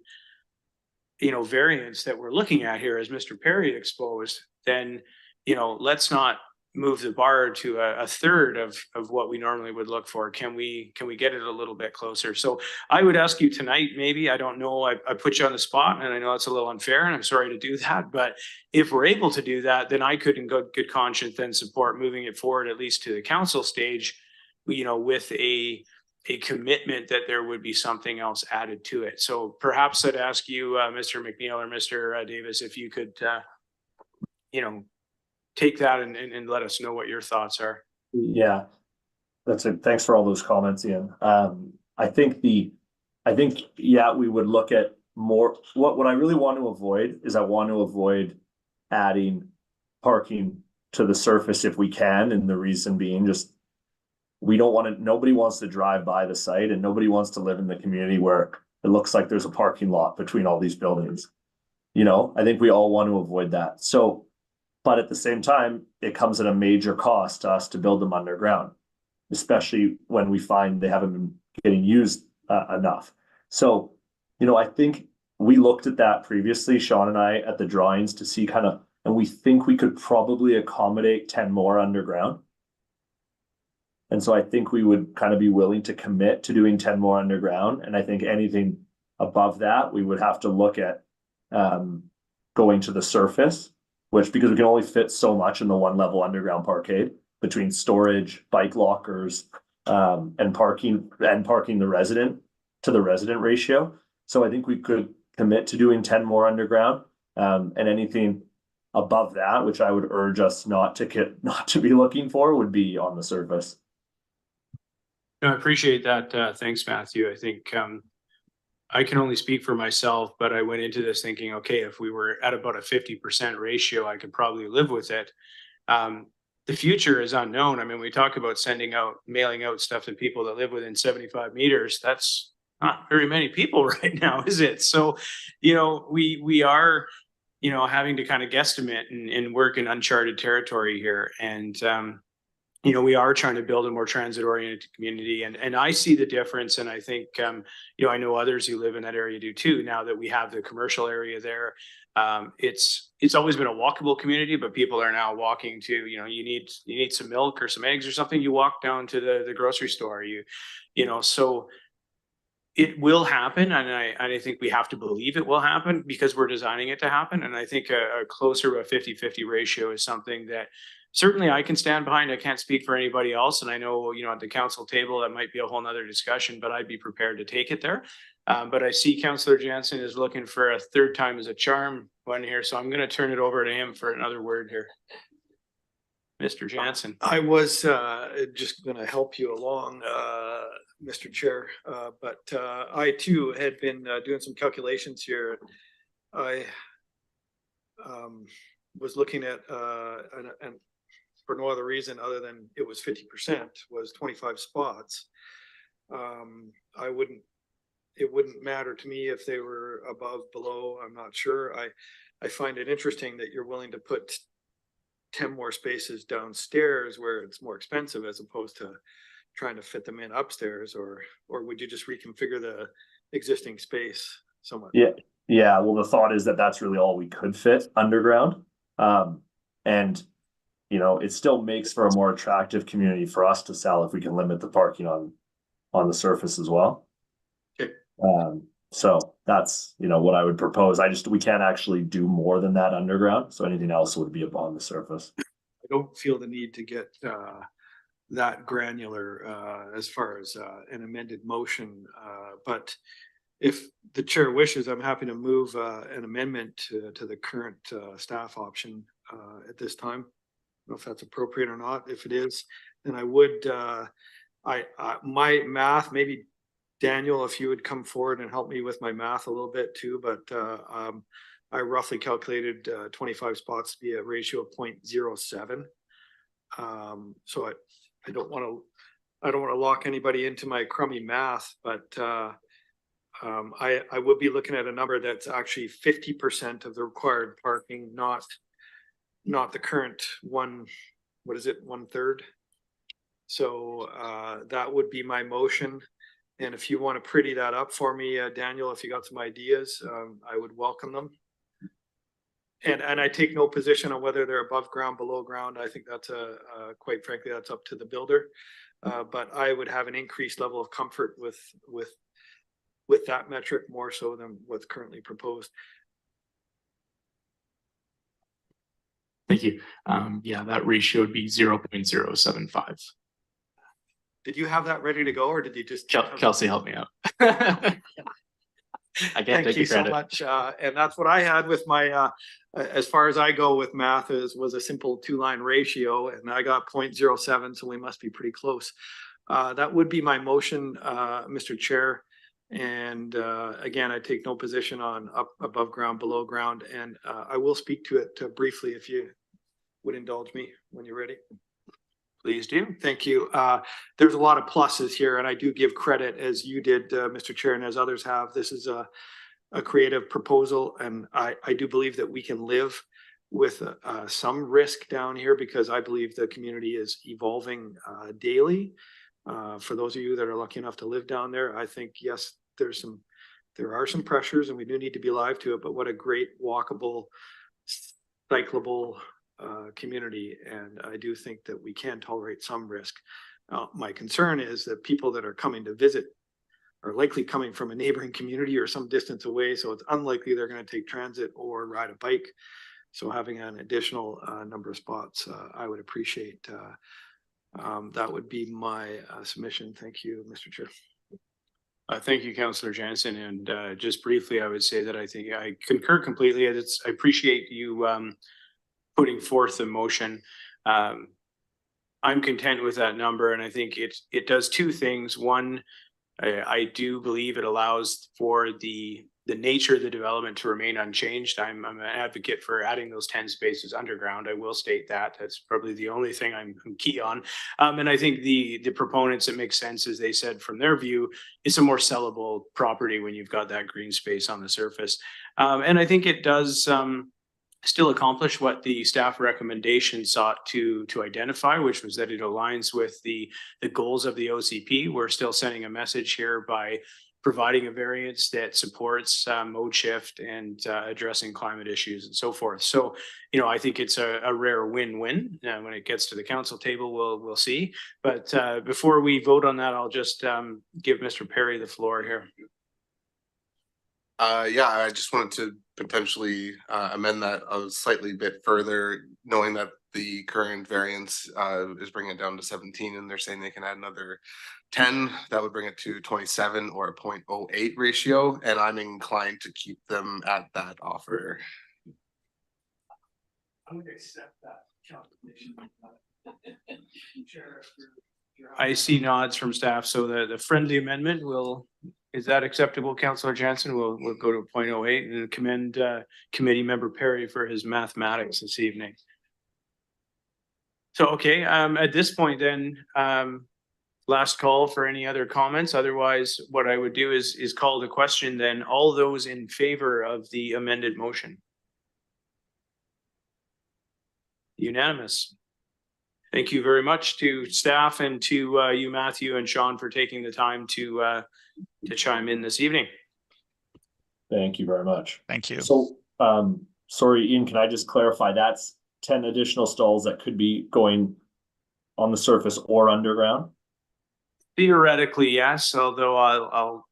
variance that we're looking at here, as Mr. Perry exposed, then, let's not move the bar to a third of what we normally would look for. Can we get it a little bit closer? So I would ask you tonight, maybe, I don't know, I put you on the spot and I know it's a little unfair and I'm sorry to do that, but if we're able to do that, then I could in good conscience then support moving it forward, at least to the council stage, with a commitment that there would be something else added to it. So perhaps I'd ask you, Mr. McNeil or Mr. Davis, if you could, take that and let us know what your thoughts are. Yeah, that's it. Thanks for all those comments, Ian. I think, yeah, we would look at more. What I really want to avoid is adding parking to the surface if we can. And the reason being just, nobody wants to drive by the site and nobody wants to live in the community where it looks like there's a parking lot between all these buildings. I think we all want to avoid that. So, but at the same time, it comes at a major cost to us to build them underground, especially when we find they haven't been getting used enough. So, I think we looked at that previously, Sean and I, at the drawings to see and we think we could probably accommodate 10 more underground. And so I think we would be willing to commit to doing 10 more underground. And I think anything above that, we would have to look at going to the surface, because we can only fit so much in the one level underground parkade between storage, bike lockers, and parking the resident to the resident ratio. So I think we could commit to doing 10 more underground, and anything above that, which I would urge us not to be looking for, would be on the surface. No, I appreciate that. Thanks, Matthew. I think I can only speak for myself, but I went into this thinking, okay, if we were at about a 50% ratio, I could probably live with it. The future is unknown. I mean, we talk about mailing out stuff to people that live within 75 meters. That's not very many people right now, is it? So, we are, having to kind of guesstimate and work in uncharted territory here. And, we are trying to build a more transit oriented community, and I see the difference. And I think, I know others who live in that area do too. Now that we have the commercial area there, it's always been a walkable community, but people are now walking to, you need some milk or some eggs or something, you walk down to the grocery store, so it will happen. And I think we have to believe it will happen because we're designing it to happen. And I think a closer to a 50-50 ratio is something that certainly I can stand behind. I can't speak for anybody else. And I know, at the council table, that might be a whole nother discussion, but I'd be prepared to take it there. But I see Councillor Jansen is looking for a third time as a charm one here. So I'm going to turn it over to him for another word here. Mr. Jansen. I was just going to help you along, Mr. Chair, but I too had been doing some calculations here. I was looking at, and for no other reason other than it was 50%, was 25 spots. It wouldn't matter to me if they were above, below, I'm not sure. I find it interesting that you're willing to put 10 more spaces downstairs where it's more expensive as opposed to trying to fit them in upstairs, or would you just reconfigure the existing space somewhat? Yeah. Well, the thought is that that's really all we could fit underground. And it still makes for a more attractive community for us to sell if we can limit the parking on the surface as well. Okay. So that's, what I would propose. We can't actually do more than that underground. So anything else would be upon the surface. I don't feel the need to get that granular as far as an amended motion. But if the chair wishes, I'm happy to move an amendment to the current staff option at this time. I don't know if that's appropriate or not. If it is, then I would, my math, maybe Daniel, if you would come forward and help me with my math a little bit too, but I roughly calculated 25 spots to be a ratio of 0.07. So I don't want to lock anybody into my crummy math, but I would be looking at a number that's actually 50% of the required parking, not the current 1/3. So that would be my motion. And if you want to pretty that up for me, Daniel, if you got some ideas, I would welcome them. And I take no position on whether they're above ground, below ground. I think that's quite frankly, that's up to the builder. But I would have an increased level of comfort with that metric more so than what's currently proposed. Thank you. Yeah, that ratio would be 0.075. Did you have that ready to go, or did you just? Kelsey, help me out. I can't Thank take you the so credit. much. And that's what I had with my, as far as I go with math was a simple 2-line ratio, and I got 0.07, so we must be pretty close. That would be my motion, Mr. Chair. And again, I take no position on up, above ground, below ground, and I will speak to it briefly if you would indulge me when you're ready. Please do. Thank you. There's a lot of pluses here, and I do give credit, as you did, Mr. Chair, and as others have. This is a creative proposal, and I do believe that we can live with some risk down here, because I believe the community is evolving daily. For those of you that are lucky enough to live down there, I think, yes, there are some pressures, and we do need to be alive to it, but what a great walkable, cyclable community. And I do think that we can tolerate some risk. My concern is that people that are coming to visit are likely coming from a neighboring community or some distance away, so it's unlikely they're going to take transit or ride a bike. So having an additional number of spots, I would appreciate. That would be my submission. Thank you, Mr. Chair. Thank you, Councillor Jansen. And just briefly, I would say that I think I concur completely. I appreciate you putting forth the motion. I'm content with that number, and I think it does two things. One, I do believe it allows for the nature of the development to remain unchanged. I'm an advocate for adding those 10 spaces underground. I will state that. That's probably the only thing I'm key on. And I think the proponents, it makes sense, as they said, from their view, it's a more sellable property when you've got that green space on the surface. And I think it does still accomplish what the staff recommendation sought to identify, which was that it aligns with the goals of the OCP. We're still sending a message here by providing a variance that supports mode shift and addressing climate issues and so forth. So, you know, I think it's a rare win-win. When it gets to the council table, we'll see. But before we vote on that, I'll just give Mr. Perry the floor here. Yeah, I just wanted to potentially amend that a slightly bit further, knowing that the current variance is bringing it down to 17, and they're saying they can add another 10. That would bring it to 27 or a 0.08 ratio, and I'm inclined to keep them at that offer. I would accept that calculation. I see nods from staff, so the friendly amendment is that acceptable, Councillor Jansen? We'll go to 0.08 and commend committee member Perry for his mathematics this evening. So, okay, at this point then, last call for any other comments. Otherwise, what I would do is call the question then. All those in favor of the amended motion? Unanimous. Thank you very much to staff and to you, Matthew and Sean, for taking the time to chime in this evening. Thank you very much. Thank you. So, sorry, Ian, can I just clarify? That's 10 additional stalls that could be going on the surface or underground? Theoretically, yes, although I'll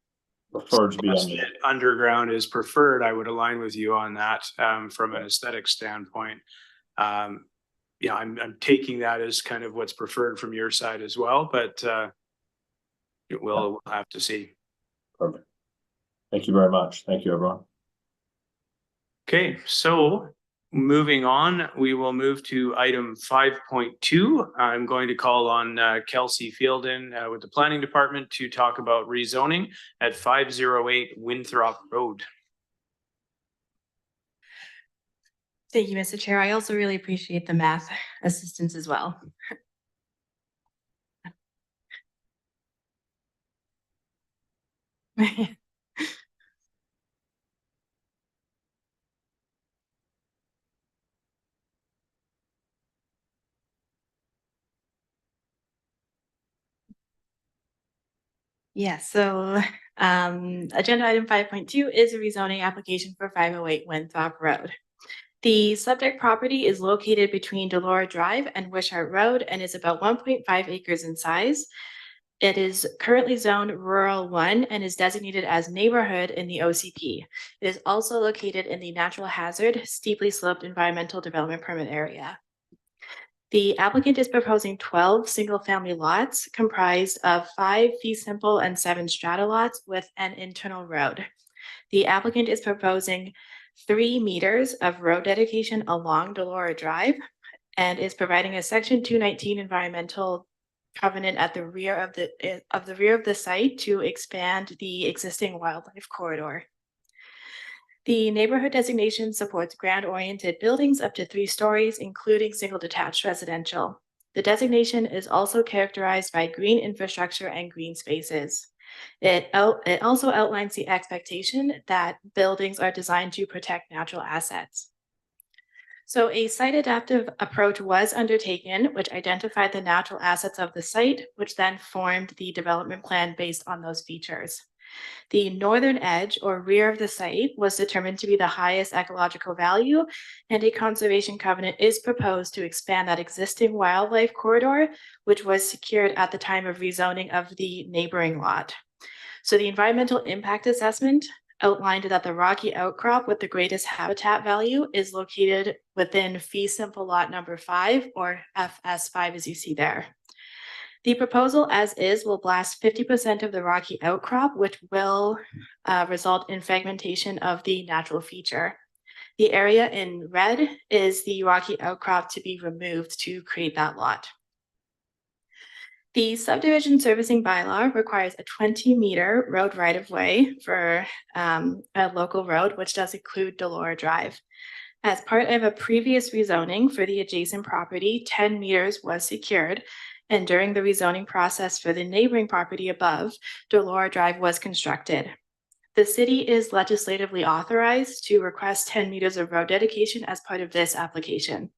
Prefer to be underground is preferred. I would align with you on that from an aesthetic standpoint. Yeah, I'm taking that as kind of what's preferred from your side as well, but we'll have to see. Perfect. Thank you very much. Thank you, everyone. Okay, so moving on, we will move to item 5.2. I'm going to call on Kelsea Fielden with the planning department to talk about rezoning at 508 Windthrop Road. Thank you, Mr. Chair. I also really appreciate the math assistance as well. Yes, so agenda item 5.2 is a rezoning application for 508 Windthrop Road. The subject property is located between Delora Drive and Wishart Road and is about 1.5 acres in size. It is currently zoned Rural 1 and is designated as neighborhood in the OCP. It is also located in the natural hazard steeply sloped environmental development permit area. The applicant is proposing 12 single-family lots comprised of 5 fee simple and 7 strata lots with an internal road. The applicant is proposing 3 meters of road dedication along Delora Drive and is providing a section 219 environmental covenant at the rear of the site to expand the existing wildlife corridor. The neighborhood designation supports grant-oriented buildings up to 3 stories, including single detached residential. The designation is also characterized by green infrastructure and green spaces. It also outlines the expectation that buildings are designed to protect natural assets. So a site adaptive approach was undertaken, which identified the natural assets of the site, which then formed the development plan based on those features. The northern edge or rear of the site was determined to be the highest ecological value, and a conservation covenant is proposed to expand that existing wildlife corridor, which was secured at the time of rezoning of the neighboring lot. So the environmental impact assessment outlined that the rocky outcrop with the greatest habitat value is located within fee simple lot number 5 or FS5 as you see there. The proposal as is will blast 50% of the rocky outcrop, which will result in fragmentation of the natural feature. The area in red is the rocky outcrop to be removed to create that lot. The subdivision servicing bylaw requires a 20-meter road right-of-way for a local road, which does include Delora Drive. As part of a previous rezoning for the adjacent property, 10 meters was secured, and during the rezoning process for the neighboring property above, Delora Drive was constructed. The city is legislatively authorized to request 10 meters of road dedication as part of this application.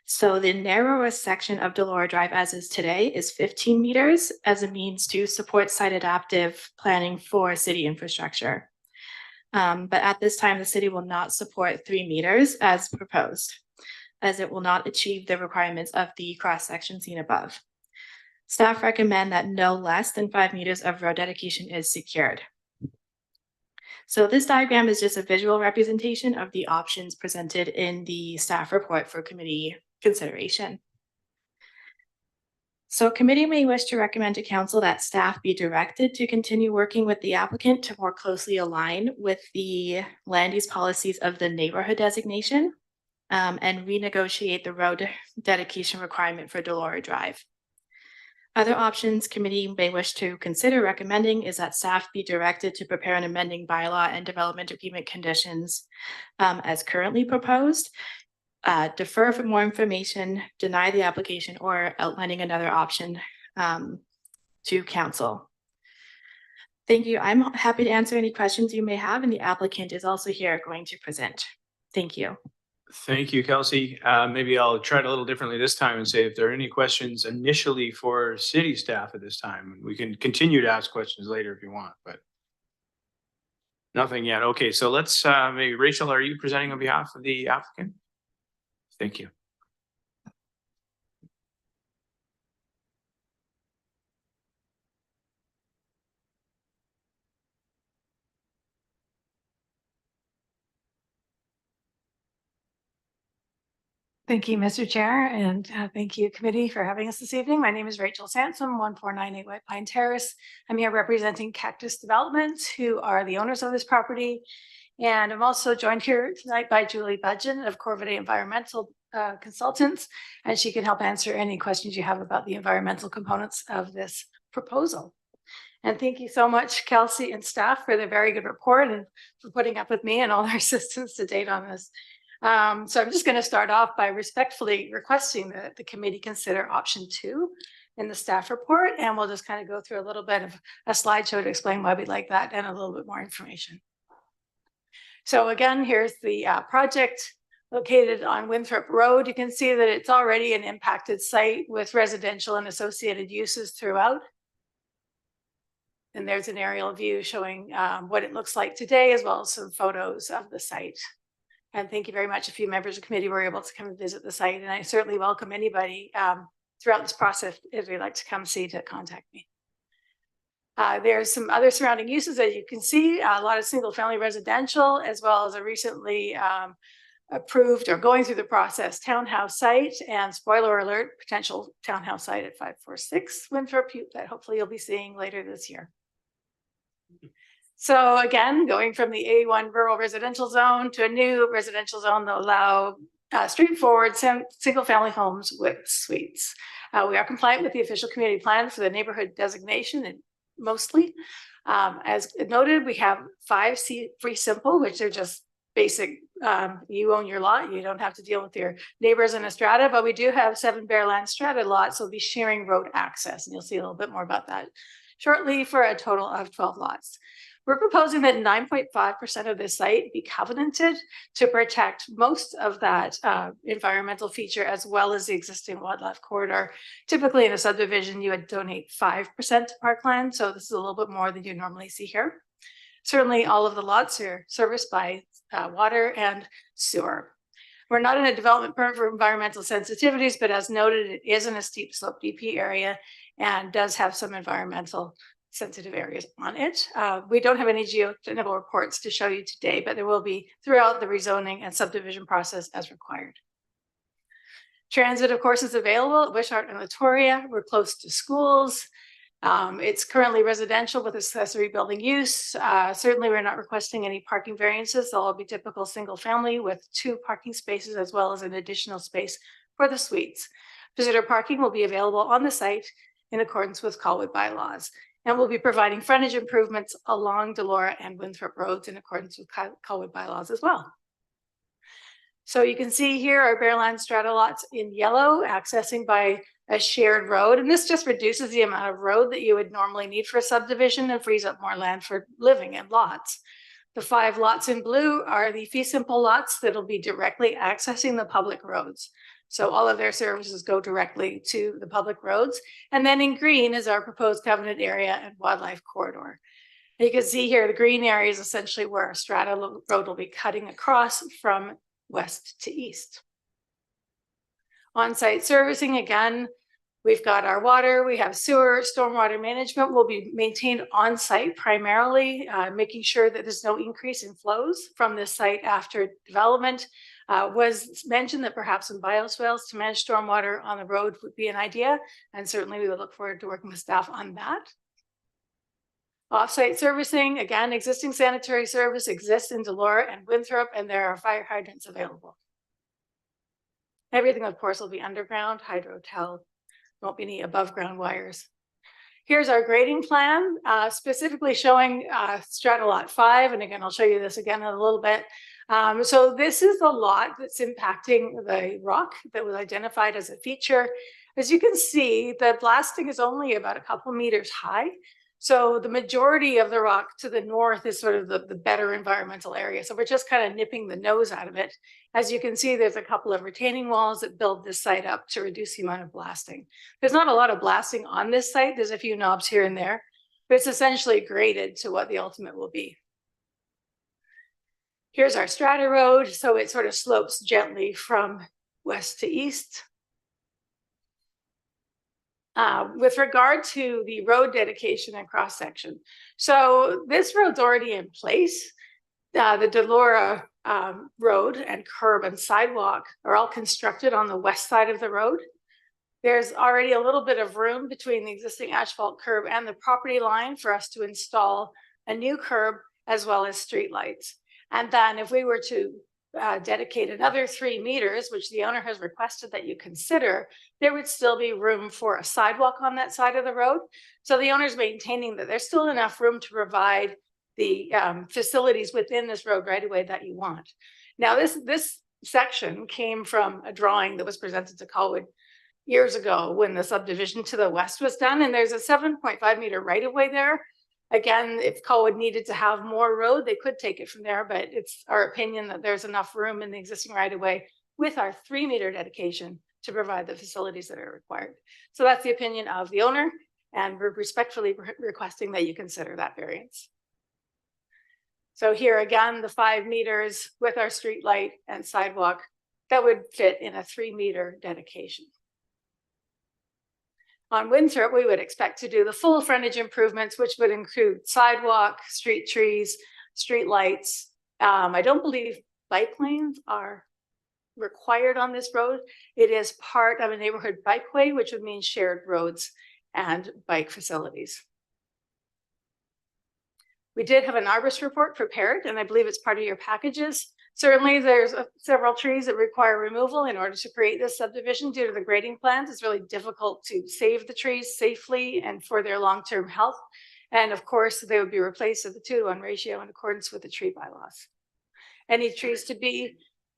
So the narrowest section of Delora Drive as is today is 15 meters as a means to support site adaptive planning for city infrastructure. But at this time, the city will not support 3 meters as proposed, as it will not achieve the requirements of the cross-section seen above. Staff recommend that no less than 5 meters of road dedication is secured. So this diagram is just a visual representation of the options presented in the staff report for committee consideration. So committee may wish to recommend to council that staff be directed to continue working with the applicant to more closely align with the land use policies of the neighborhood designation and renegotiate the road dedication requirement for Delora Drive. Other options committee may wish to consider recommending is that staff be directed to prepare an amending bylaw and development agreement conditions as currently proposed, defer for more information, deny the application, or outlining another option to council. Thank you. I'm happy to answer any questions you may have, and the applicant is also here going to present. Thank you. Thank you, Kelsey. Maybe I'll try it a little differently this time and say if there are any questions initially for city staff at this time, we can continue to ask questions later if you want, but nothing yet. Okay, so let's maybe Rachel, are you presenting on behalf of the applicant? Thank you. Thank you, Mr. Chair, and thank you, committee, for having us this evening. My name is Rachel Sansom, 1498 White Pine Terrace. I'm here representing Cactus Development, who are the owners of this property. And I'm also joined here tonight by Julie Budgeon of Corvidae Environmental Consultants, and she can help answer any questions you have about the environmental components of this proposal. And thank you so much, Kelsey and staff, for the very good report and for putting up with me and all our assistants to date on this. So I'm just going to start off by respectfully requesting that the committee consider option 2 in the staff report, and we'll just kind of go through a little bit of a slideshow to explain why we like that and a little bit more information. So again, here's the project located on Windthrop Road. You can see that it's already an impacted site with residential and associated uses throughout. And there's an aerial view showing what it looks like today, as well as some photos of the site. And thank you very much. A few members of the committee were able to come and visit the site, and I certainly welcome anybody throughout this process if you'd like to come see to contact me. There's some other surrounding uses, as you can see, a lot of single family residential, as well as a recently approved or going through the process townhouse site, and spoiler alert, potential townhouse site at 546 Windthrop that hopefully you'll be seeing later this year. So again, going from the A1 rural residential zone to a new residential zone that will allow straightforward single family homes with suites. We are compliant with the official community plan for the neighborhood designation, and mostly. As noted, we have 5 free simple, which are just basic. You own your lot, you don't have to deal with your neighbors in a strata, but we do have 7 bare land strata lots, so we'll be sharing road access, and you'll see a little bit more about that shortly, for a total of 12 lots. We're proposing that 9.5% of this site be covenanted to protect most of that environmental feature, as well as the existing wildlife corridor. Typically in a subdivision, you would donate 5% to parkland, so this is a little bit more than you normally see here. Certainly all of the lots are serviced by water and sewer. We're not in a development permit for environmental sensitivities, but as noted, it is in a steep slope DP area and does have some environmental sensitive areas on it. We don't have any geotechnical reports to show you today, but there will be throughout the rezoning and subdivision process as required. Transit, of course, is available at Wishart and Latoria. We're close to schools. It's currently residential with accessory building use. Certainly, we're not requesting any parking variances. They'll all be typical single family with 2 parking spaces, as well as an additional space for the suites. Visitor parking will be available on the site in accordance with Colwood bylaws. And we'll be providing frontage improvements along Delora and Windthrop roads in accordance with Colwood bylaws as well. So you can see here our bare land strata lots in yellow, accessing by a shared road. And this just reduces the amount of road that you would normally need for a subdivision and frees up more land for living and lots. The 5 lots in blue are the fee simple lots that'll be directly accessing the public roads. So all of their services go directly to the public roads. And then in green is our proposed covenant area and wildlife corridor. And you can see here, the green area is essentially where our strata road will be cutting across from west to east. On-site servicing, again, we've got our water, we have sewer, stormwater management will be maintained on-site primarily, making sure that there's no increase in flows from this site after development. Was mentioned that perhaps some bioswales to manage stormwater on the road would be an idea, and certainly we would look forward to working with staff on that. Off-site servicing, again, existing sanitary service exists in Delora and Windthrop, and there are fire hydrants available. Everything, of course, will be underground, hydrotel, won't be any above ground wires. Here's our grading plan, specifically showing strata lot 5, and again, I'll show you this again in a little bit. So this is the lot that's impacting the rock that was identified as a feature. As you can see, the blasting is only about a couple meters high. So the majority of the rock to the north is sort of the better environmental area. So we're just kind of nipping the nose out of it. As you can see, there's a couple of retaining walls that build this site up to reduce the amount of blasting. There's not a lot of blasting on this site. There's a few knobs here and there, but it's essentially graded to what the ultimate will be. Here's our strata road. So it sort of slopes gently from west to east. With regard to the road dedication and cross section. So this road's already in place. The Delora road and curb and sidewalk are all constructed on the west side of the road. There's already a little bit of room between the existing asphalt curb and the property line for us to install a new curb as well as streetlights. And then if we were to dedicate another 3 meters, which the owner has requested that you consider, there would still be room for a sidewalk on that side of the road. So the owner's maintaining that there's still enough room to provide the facilities within this road right away that you want. Now, this section came from a drawing that was presented to Colwood years ago when the subdivision to the west was done, and there's a 7.5 meter right of way there. Again, if Colwood needed to have more road, they could take it from there, but it's our opinion that there's enough room in the existing right of way with our 3 meter dedication to provide the facilities that are required. So that's the opinion of the owner, And we're respectfully requesting that you consider that variance. So here again, the 5 meters with our street light and sidewalk that would fit in a 3-meter dedication. On Windthrop, we would expect to do the full frontage improvements, which would include sidewalk, street trees, street lights. I don't believe bike lanes are required on this road. It is part of a neighborhood bikeway, which would mean shared roads and bike facilities. We did have an arborist report prepared, and I believe it's part of your packages. Certainly, there's several trees that require removal in order to create this subdivision due to the grading plans. It's really difficult to save the trees safely and for their long-term health. And of course, they would be replaced at the 2-to-1 ratio in accordance with the tree bylaws. Any trees to be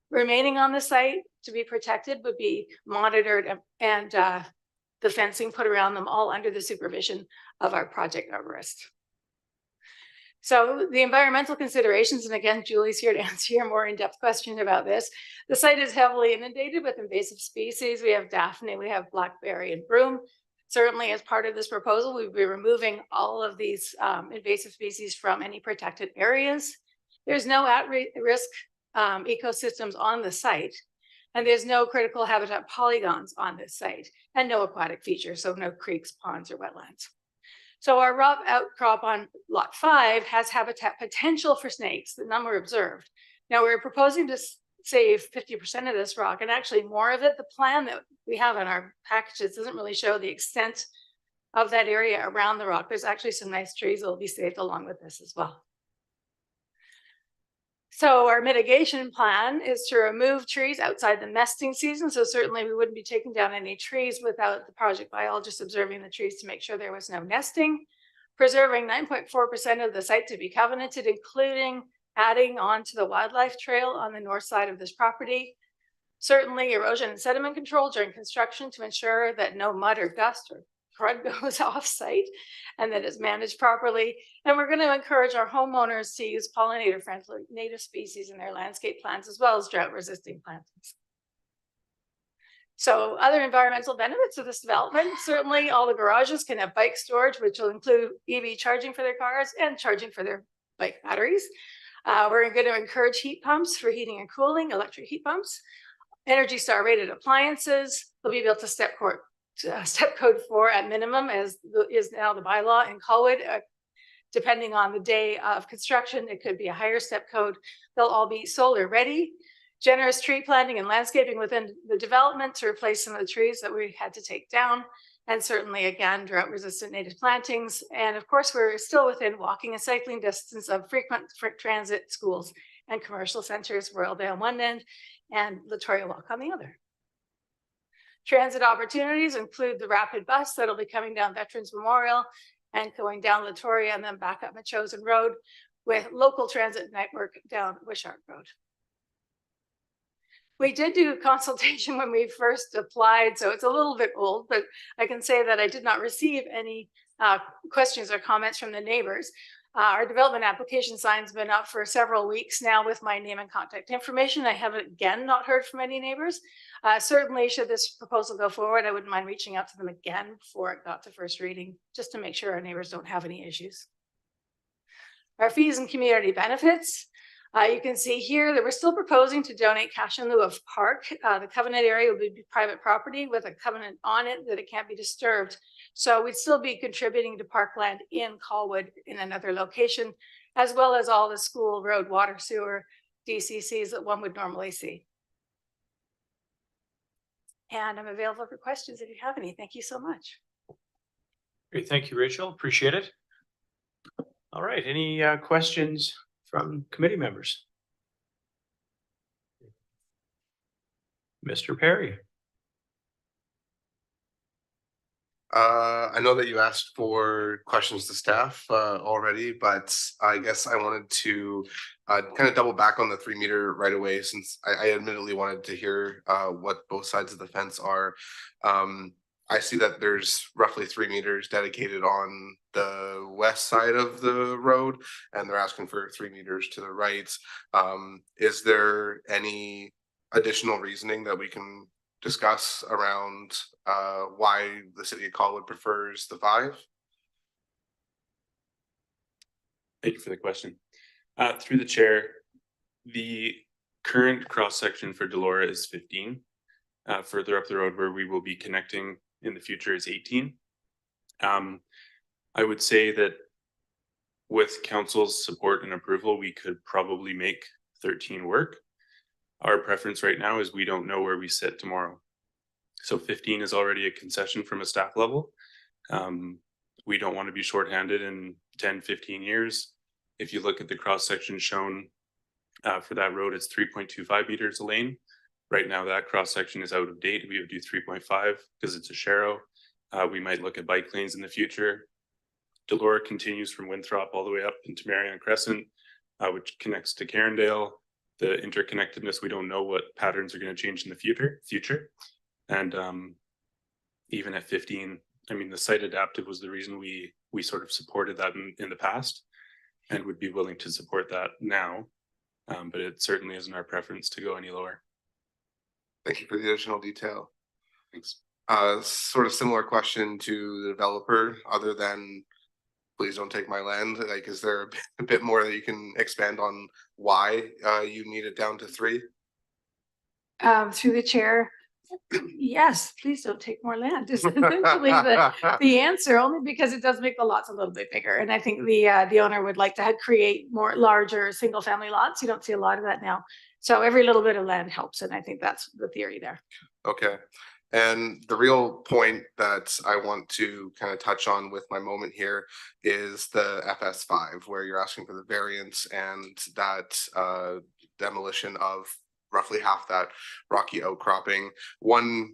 remaining on the site to be protected would be monitored, and the fencing put around them, all under the supervision of our project arborist. So the environmental considerations, and again, Julie's here to answer your more in-depth question about this. The site is heavily inundated with invasive species. We have Daphne, we have blackberry and broom. Certainly, as part of this proposal, we'll be removing all of these invasive species from any protected areas. There's no at-risk ecosystems on the site, and there's no critical habitat polygons on this site, and no aquatic features, so no creeks, ponds, or wetlands. So our rock outcrop on lot 5 has habitat potential for snakes, the number observed. Now we're proposing to save 50% of this rock, and actually more of it. The plan that we have in our packages doesn't really show the extent of that area around the rock. There's actually some nice trees that will be saved along with this as well. So our mitigation plan is to remove trees outside the nesting season. So certainly we wouldn't be taking down any trees without the project biologist observing the trees to make sure there was no nesting. Preserving 9.4% of the site to be covenanted, including adding on to the wildlife trail on the north side of this property. Certainly erosion and sediment control during construction to ensure that no mud or dust or crud goes off site and that it's managed properly. And we're going to encourage our homeowners to use pollinator friendly native species in their landscape plants, as well as drought resisting plantings. So other environmental benefits of this development, certainly all the garages can have bike storage, which will include EV charging for their cars and charging for their bike batteries. We're going to encourage heat pumps for heating and cooling, electric heat pumps, Energy Star rated appliances. They'll be built to step code 4 at minimum, as is now the bylaw in Colwood. Depending on the day of construction, it could be a higher step code. They'll all be solar ready. Generous tree planting and landscaping within the development to replace some of the trees that we had to take down. And certainly, again, drought resistant native plantings. And of course, we're still within walking and cycling distance of frequent transit schools and commercial centers, Royaldale on one end and Latoria Walk on the other. Transit opportunities include the rapid bus that'll be coming down Veterans Memorial and going down Latoria and then back up Machosen Road, with local transit network down Wishart Road. We did do a consultation when we first applied, so it's a little bit old, but I can say that I did not receive any questions or comments from the neighbors. Our development application sign's been up for several weeks now with my name and contact information. I haven't, again, not heard from any neighbors. Certainly, should this proposal go forward, I wouldn't mind reaching out to them again before it got to first reading, just to make sure our neighbors don't have any issues. Our fees and community benefits. You can see here that we're still proposing to donate cash in lieu of park. The covenant area will be private property with a covenant on it that it can't be disturbed. So we'd still be contributing to parkland in Colwood in another location, as well as all the school, road, water, sewer, DCCs that one would normally see. And I'm available for questions if you have any. Thank you so much. Great, thank you, Rachel. Appreciate it. All right, any questions from committee members? Mr. Perry. I know that you asked for questions to staff already, but I guess I wanted to kind of double back on the 3-meter right away, since I admittedly wanted to hear what both sides of the fence are. I see that there's roughly 3 meters dedicated on the west side of the road, and they're asking for 3 meters to the right. Is there any additional reasoning that we can discuss around why the city of Colwood prefers the 5? Thank you for the question. Through the chair, the current cross-section for Delora is 15. Further up the road where we will be connecting in the future is 18. I would say that with council's support and approval, we could probably make 13 work. Our preference right now is we don't know where we sit tomorrow. So 15 is already a concession from a staff level. We don't want to be shorthanded in 10, 15 years. If you look at the cross section shown for that road, it's 3.25 meters a lane. Right now that cross section is out of date. We would do 3.5 because it's a sharrow. We might look at bike lanes in the future. Delora continues from Windthrop all the way up into Marion Crescent, which connects to Carindale. The interconnectedness, we don't know what patterns are going to change in the future. And even at 15, I mean, the site adaptive was the reason we sort of supported that in the past and would be willing to support that now. But it certainly isn't our preference to go any lower. Thank you for the additional detail. Thanks. Sort of similar question to the developer, other than please don't take my land. Like, is there a bit more that you can expand on why you need it down to 3? Through the chair, yes, please don't take more land. Is essentially the answer, only because it does make the lots a little bit bigger. And I think the owner would like to create more larger single family lots. You don't see a lot of that now. So every little bit of land helps. And I think that's the theory there. Okay. And the real point that I want to kind of touch on with my moment here is the FS5, where you're asking for the variance and that demolition of roughly half that rocky outcropping. One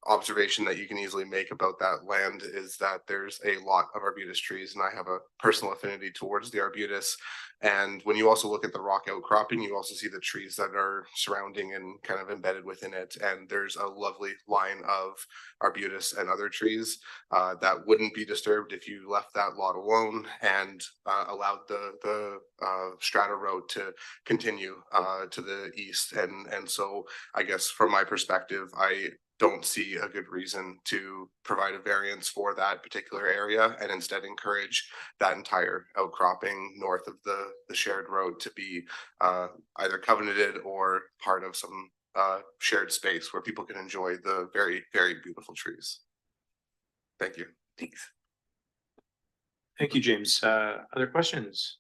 observation that you can easily make about that land is that there's a lot of arbutus trees, and I have a personal affinity towards the arbutus. And when you also look at the rock outcropping, you also see the trees that are surrounding and kind of embedded within it. And there's a lovely line of arbutus and other trees that wouldn't be disturbed if you left that lot alone and allowed the Strata Road to continue to the east. And so I guess from my perspective, I don't see a good reason to provide a variance for that particular area and instead encourage that entire outcropping north of the shared road to be either covenanted or part of some shared space where people can enjoy the very, very beautiful trees. Thank you. Thanks. Thank you, James. Other questions?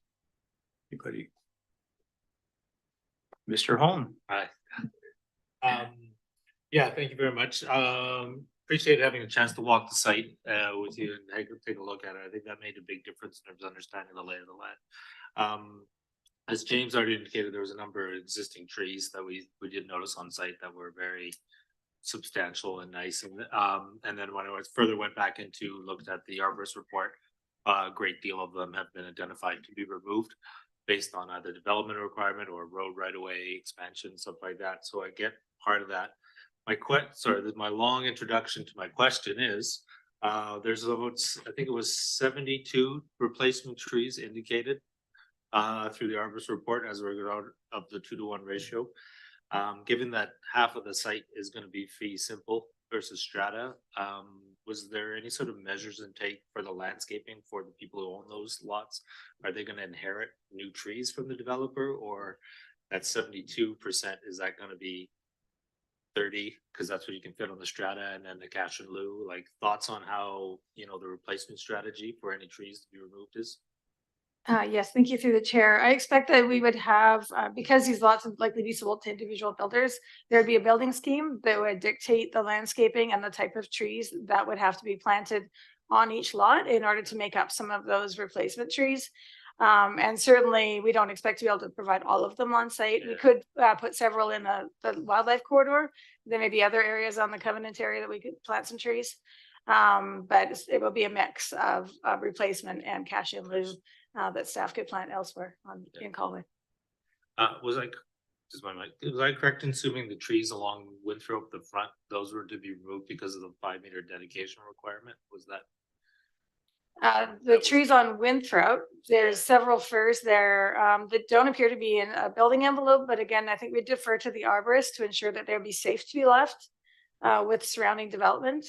Anybody? Mr. Holm. Hi. Yeah, thank you very much. Appreciate having a chance to walk the site with you and take a look at it. I think that made a big difference in terms of understanding the lay of the land. As James already indicated, there was a number of existing trees that we did notice on site that were very substantial and nice. And then when I further went back into looked at the arborist report, a great deal of them have been identified to be removed based on either development requirement or road right-of-way expansion, stuff like that. So I get part of that. My long introduction to my question is, there's about, I think it was 72 replacement trees indicated through the arborist report as a result of the 2-to-1 ratio. Given that half of the site is going to be fee simple versus strata, was there any sort of measures in take for the landscaping for the people who own those lots? Are they going to inherit new trees from the developer, or that 72%, is that going to be 30 because that's what you can fit on the strata, and then the cash in lieu? Like, thoughts on how, you know, the replacement strategy for any trees to be removed is? Yes, thank you through the chair. I expect that we would have, because these lots would likely be sold to individual builders, there'd be a building scheme that would dictate the landscaping and the type of trees that would have to be planted on each lot in order to make up some of those replacement trees. And certainly we don't expect to be able to provide all of them on site. We could put several in the wildlife corridor. There may be other areas on the covenant area that we could plant some trees. But it will be a mix of replacement and cash in lieu that staff could plant elsewhere in Galway. Was I correct in assuming the trees along Windthrop, the front, those were to be removed because of the 5-meter dedication requirement? Was that? The trees on Windthrop, there's several firs there that don't appear to be in a building envelope, but again, I think we defer to the arborist to ensure that they'll be safe to be left with surrounding development.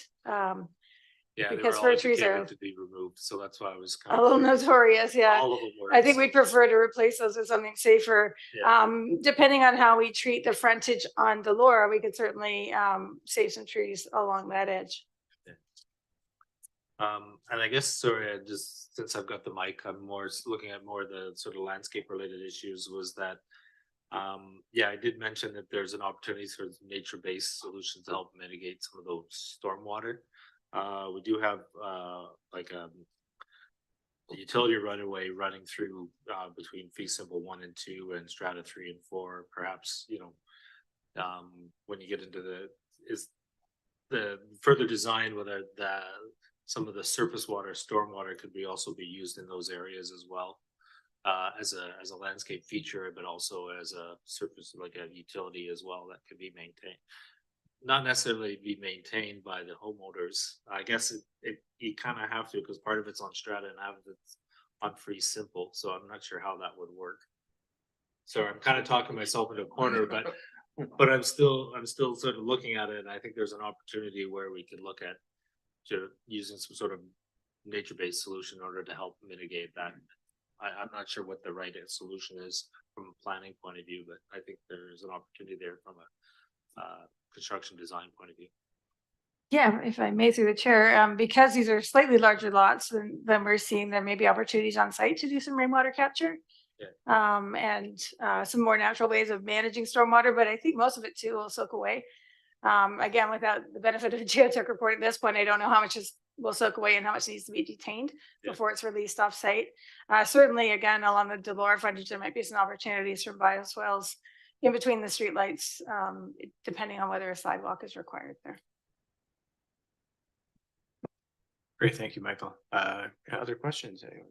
Yeah, they Because were fir all trees are indicated to be removed, so that's why I was kind a of little curious. notorious, yeah. All of them were. I think so- we'd prefer to replace those with something safer. Yeah. Depending on how we treat the frontage on Delora, we could certainly save some trees along that edge. And I guess, sorry, just since I've got the mic, I'm more looking at more the sort of landscape related issues was that. Yeah, I did mention that there's an opportunity for nature-based solutions to help mitigate some of those stormwater. We do have like a utility right-of-way running through between fee simple 1 and 2 and strata 3 and 4. Perhaps, you know, when you get into the further design, whether some of the surface water, stormwater could also be used in those areas as well, as a landscape feature, but also as a surface, like a utility as well that could be maintained. Not necessarily be maintained by the homeowners. I guess you kind of have to, because part of it's on strata and half of it's on free simple. So I'm not sure how that would work. So I'm kind of talking myself into a corner, but I'm still sort of looking at it, and I think there's an opportunity where we could look at using some sort of nature-based solution in order to help mitigate that. I'm not sure what the right solution is from a planning point of view, but I think there's an opportunity there from a construction design point of view. Yeah, if I may through the chair, because these are slightly larger lots than we're seeing, there may be opportunities on site to do some rainwater capture. Yeah. And some more natural ways of managing stormwater, but I think most of it too will soak away. Again, without the benefit of a geotech report at this point, I don't know how much will soak away and how much needs to be detained before it's released off site. Certainly, again, along the Delora frontage, there might be some opportunities for bioswales in between the streetlights, depending on whether a sidewalk is required there. Great, thank you, Michael. Other questions, anyone?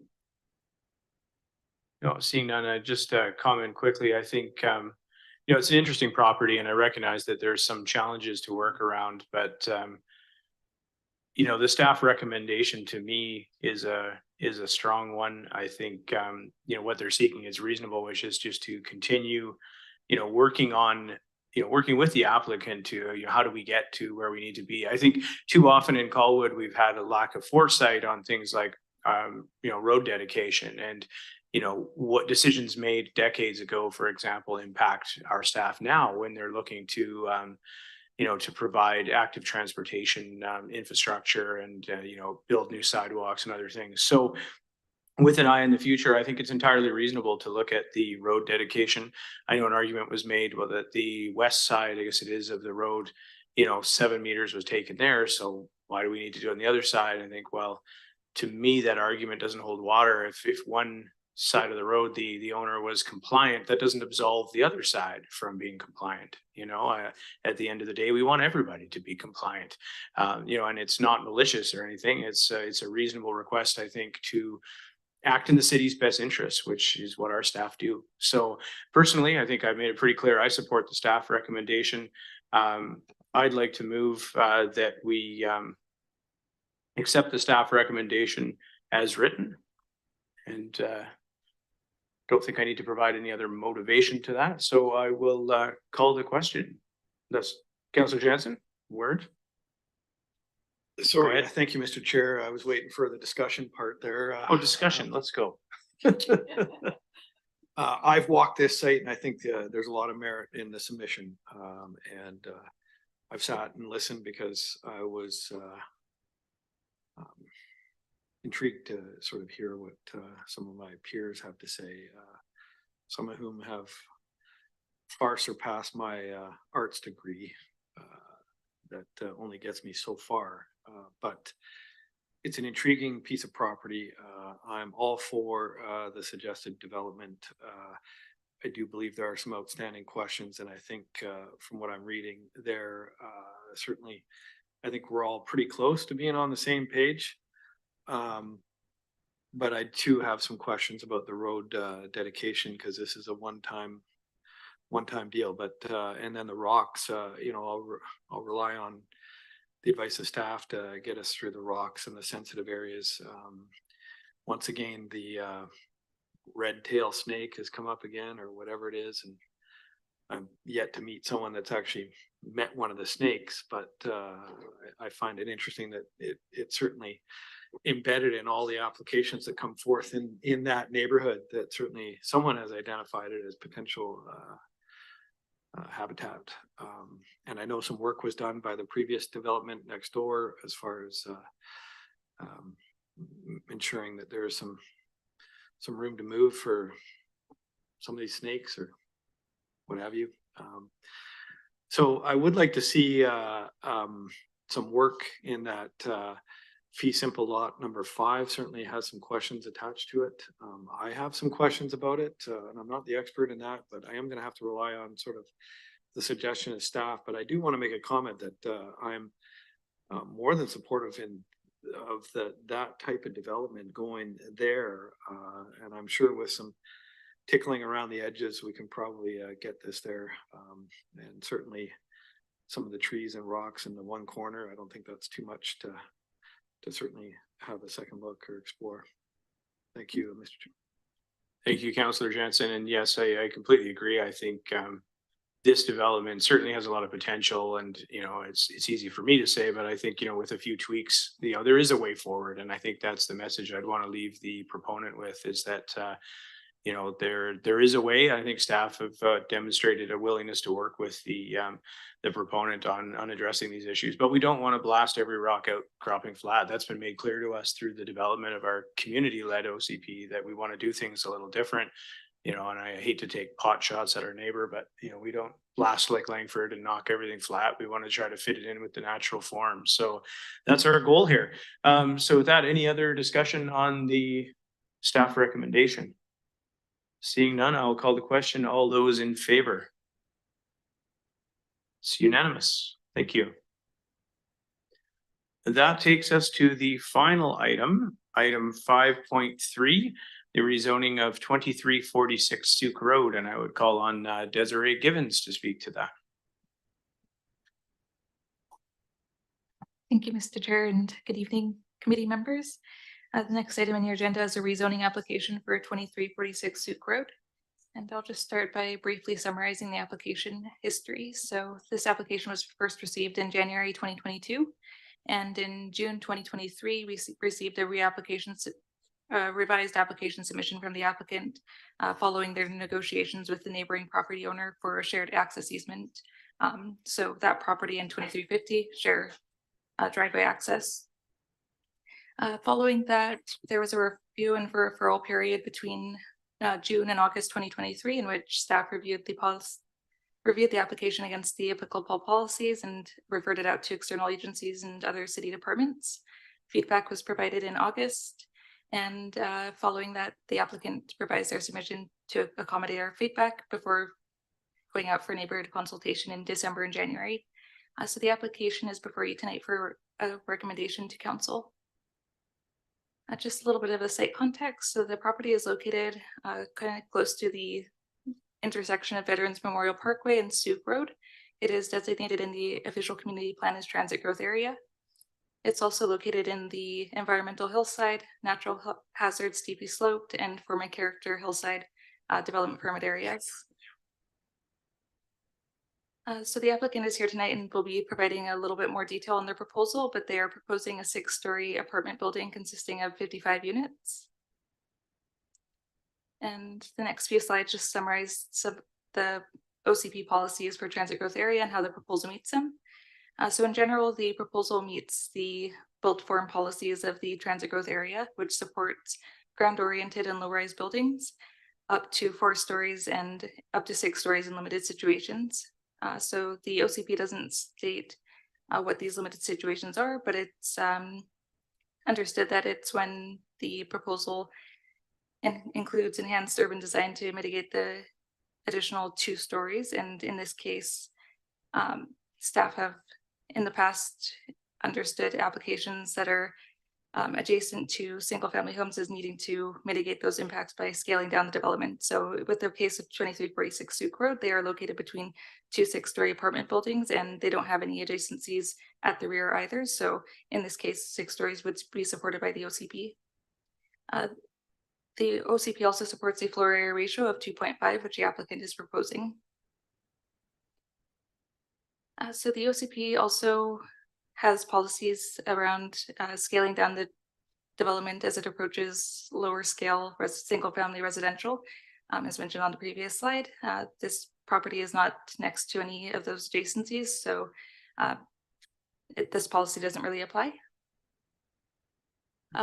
No, seeing none, I just comment quickly. I think you know, it's an interesting property, and I recognize that there's some challenges to work around, but you know, the staff recommendation to me is a strong one. I think you know, what they're seeking is reasonable, which is just to continue, you know, working with the applicant to, you know, how do we get to where we need to be. I think too often in Colwood we've had a lack of foresight on things like you know, road dedication, and you know, what decisions made decades ago, for example, impact our staff now when they're looking to you know, to provide active transportation infrastructure and you know, build new sidewalks and other things. So with an eye in the future, I think it's entirely reasonable to look at the road dedication. I know an argument was made, well, that the west side, I guess it is, of the road, you know, 7 meters was taken there. So why do we need to do it on the other side? I think, well, to me, that argument doesn't hold water. If one side of the road, the owner was compliant, that doesn't absolve the other side from being compliant. You know, at the end of the day, we want everybody to be compliant. You know, and it's not malicious or anything. It's a reasonable request, I think, to act in the city's best interests, which is what our staff do. So personally, I think I've made it pretty clear. I support the staff recommendation. I'd like to move that we accept the staff recommendation as written, and don't think I need to provide any other motivation to that. So I will call the question. That's Councillor Jansen, word. Sorry, thank you, Mr. Chair. I was waiting for the discussion part there. Oh, discussion, let's go. I've walked this site and I think there's a lot of merit in the submission. And I've sat and listened because I was intrigued to sort of hear what some of my peers have to say, some of whom have far surpassed my arts degree. That only gets me so far, but it's an intriguing piece of property. I'm all for the suggested development. I do believe there are some outstanding questions, and I think from what I'm reading there, certainly I think we're all pretty close to being on the same page. But I too have some questions about the road dedication, because this is a one-time deal. But and then the rocks, you know, I'll rely on the advice of staff to get us through the rocks and the sensitive areas. Once again, the red tail snake has come up again, or whatever it is, and I'm yet to meet someone that's actually met one of the snakes, but I find it interesting that it's certainly embedded in all the applications that come forth in that neighborhood, that certainly someone has identified it as potential habitat. And I know some work was done by the previous development next door as far as ensuring that there is some room to move for some of these snakes or what have you. So I would like to see some work in that fee simple lot number 5. Certainly has some questions attached to it. I have some questions about it, and I'm not the expert in that, but I am going to have to rely on sort of the suggestion of staff. But I do want to make a comment that I'm more than supportive of that type of development going there, and I'm sure with some tickling around the edges, we can probably get this there. And certainly some of the trees and rocks in the one corner, I don't think that's too much to certainly have a second look or explore. Thank you, Mr. Chair. Thank you, Councillor Jensen. And yes, I completely agree. I think this development certainly has a lot of potential, and it's easy for me to say, but I think with a few tweaks, there is a way forward, and I think that's the message I'd want to leave the proponent with, is that there is a way. I think staff have demonstrated a willingness to work with the proponent on addressing these issues, but we don't want to blast every rock outcropping flat. That's been made clear to us through the development of our community-led OCP, that we want to do things a little different. And I hate to take pot shots at our neighbor, but we don't blast like Langford and knock everything flat. We want to try to fit it in with the natural form. So that's our goal here. So with that, any other discussion on the staff recommendation? Seeing none, I'll call the question. All those in favor? It's unanimous. Thank you. That takes us to the final item, item 5.3, the rezoning of 2346 Sooke Road, and I would call on Desiree Givens to speak to that. Thank you, Mr. Chair, and good evening, committee members. The next item on your agenda is a rezoning application for 2346 Sooke Road. And I'll just start by briefly summarizing the application history. So this application was first received in January 2022. And in June 2023, we received a revised application submission from the applicant following their negotiations with the neighboring property owner for a shared access easement. So that property and 2350 share driveway access. Following that, there was a review and referral period between June and August 2023, in which staff reviewed the application against the applicable policies and referred it out to external agencies and other city departments. Feedback was provided in August, and following that, the applicant revised their submission to accommodate our feedback before going out for neighborhood consultation in December and January. So the application is before you tonight for a recommendation to council. Just a little bit of a site context. So the property is located kind of close to the intersection of Veterans Memorial Parkway and Sooke Road. It is designated in the official community plan as transit growth area. It's also located in the environmental hillside, natural hazard steeply sloped, and form a character hillside development permit areas. So the applicant is here tonight and will be providing a little bit more detail on their proposal, but they are proposing a 6-story apartment building consisting of 55 units. And the next few slides just summarize some of the OCP policies for transit growth area and how the proposal meets them. So in general, the proposal meets the built form policies of the transit growth area, which supports ground-oriented and low-rise buildings up to 4 stories and up to 6 stories in limited situations. So the OCP doesn't state what these limited situations are, but it's understood that it's when the proposal includes enhanced urban design to mitigate the additional 2 stories. And in this case, staff have in the past understood applications that are adjacent to single family homes as needing to mitigate those impacts by scaling down the development. So with the case of 2346 Sooke Road, they are located between 2 6-story apartment buildings, and they don't have any adjacencies at the rear either. So in this case, 6 stories would be supported by the OCP. The OCP also supports a floor area ratio of 2.5, which the applicant is proposing. So the OCP also has policies around scaling down the development as it approaches lower scale single family residential. As mentioned on the previous slide, this property is not next to any of those adjacencies, so this policy doesn't really apply.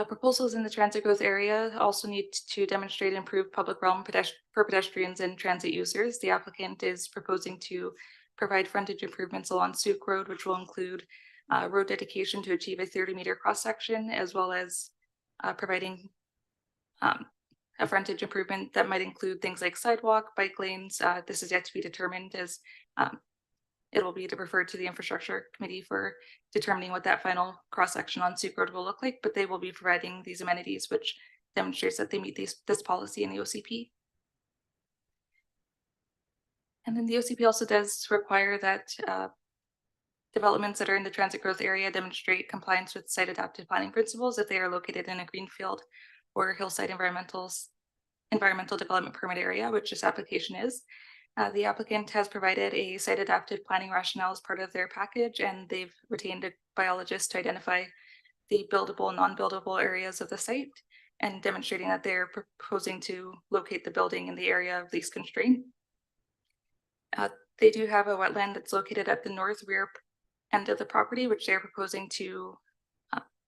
Proposals in the transit growth area also need to demonstrate improved public realm for pedestrians and transit users. The applicant is proposing to provide frontage improvements along Sooke Road, which will include road dedication to achieve a 30-meter cross-section, as well as providing a frontage improvement that might include things like sidewalk, bike lanes. This is yet to be determined, as it will be referred to the infrastructure committee for determining what that final cross-section on Sooke Road will look like, but they will be providing these amenities, which demonstrates that they meet this policy in the OCP. And then the OCP also does require that developments that are in the transit growth area demonstrate compliance with site adaptive planning principles if they are located in a greenfield or hillside environmental development permit area, which this application is. The applicant has provided a site adaptive planning rationale as part of their package, and they've retained a biologist to identify the buildable and non-buildable areas of the site, and demonstrating that they're proposing to locate the building in the area of least constraint. They do have a wetland that's located at the north rear end of the property, which they're proposing to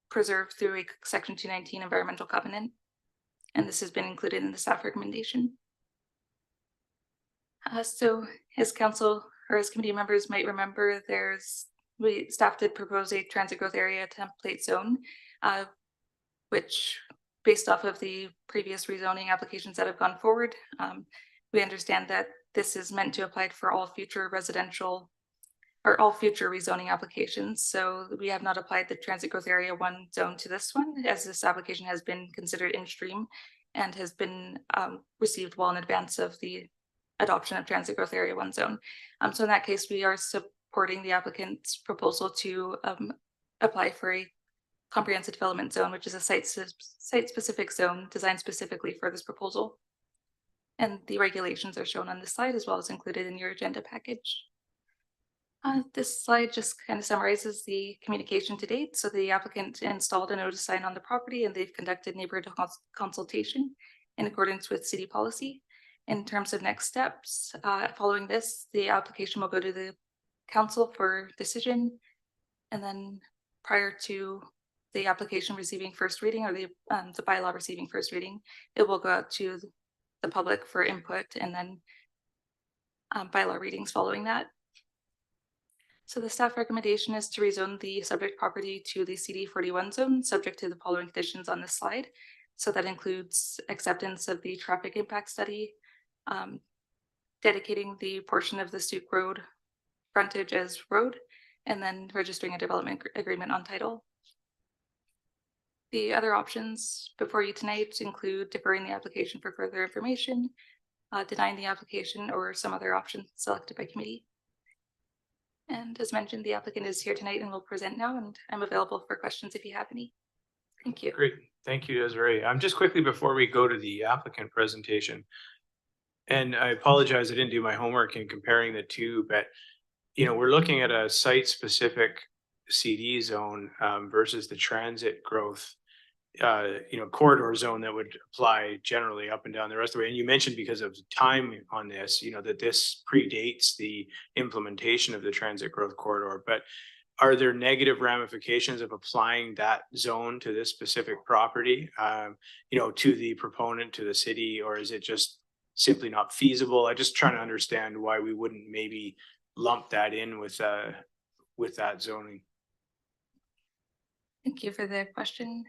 preserve through a Section 219 environmental covenant. And this has been included in the staff recommendation. So as council or as committee members might remember, staff did propose a transit growth area template zone, which based off of the previous rezoning applications that have gone forward, we understand that this is meant to apply for all future residential or all future rezoning applications. So we have not applied the transit growth area 1 zone to this one, as this application has been considered in stream and has been received well in advance of the adoption of transit growth area 1 zone. So in that case, we are supporting the applicant's proposal to apply for a comprehensive development zone, which is a site-specific zone designed specifically for this proposal. And the regulations are shown on this slide, as well as included in your agenda package. This slide just kind of summarizes the communication to date. So the applicant installed a notice sign on the property, and they've conducted neighborhood consultation in accordance with city policy. In terms of next steps, following this, the application will go to the council for decision. And then prior to the application receiving first reading, or the bylaw receiving first reading, it will go out to the public for input, and then bylaw readings following that. So the staff recommendation is to rezone the subject property to the CD 41 zone, subject to the following conditions on this slide. So that includes acceptance of the traffic impact study, dedicating the portion of the Sooke Road frontage as road, and then registering a development agreement on title. The other options before you tonight include deferring the application for further information, denying the application, or some other option selected by committee. And as mentioned, the applicant is here tonight and will present now, and I'm available for questions if you have any. Thank you. Great. Thank you, Desiree. Just quickly before we go to the applicant presentation, and I apologize, I didn't do my homework in comparing the two, but we're looking at a site-specific CD zone versus the transit growth corridor zone that would apply generally up and down the rest of the way. And you mentioned because of time on this, that this predates the implementation of the transit growth corridor, but are there negative ramifications of applying that zone to this specific property, to the proponent, to the city, or is it just simply not feasible? I'm just trying to understand why we wouldn't maybe lump that in with that zoning. Thank you for the question.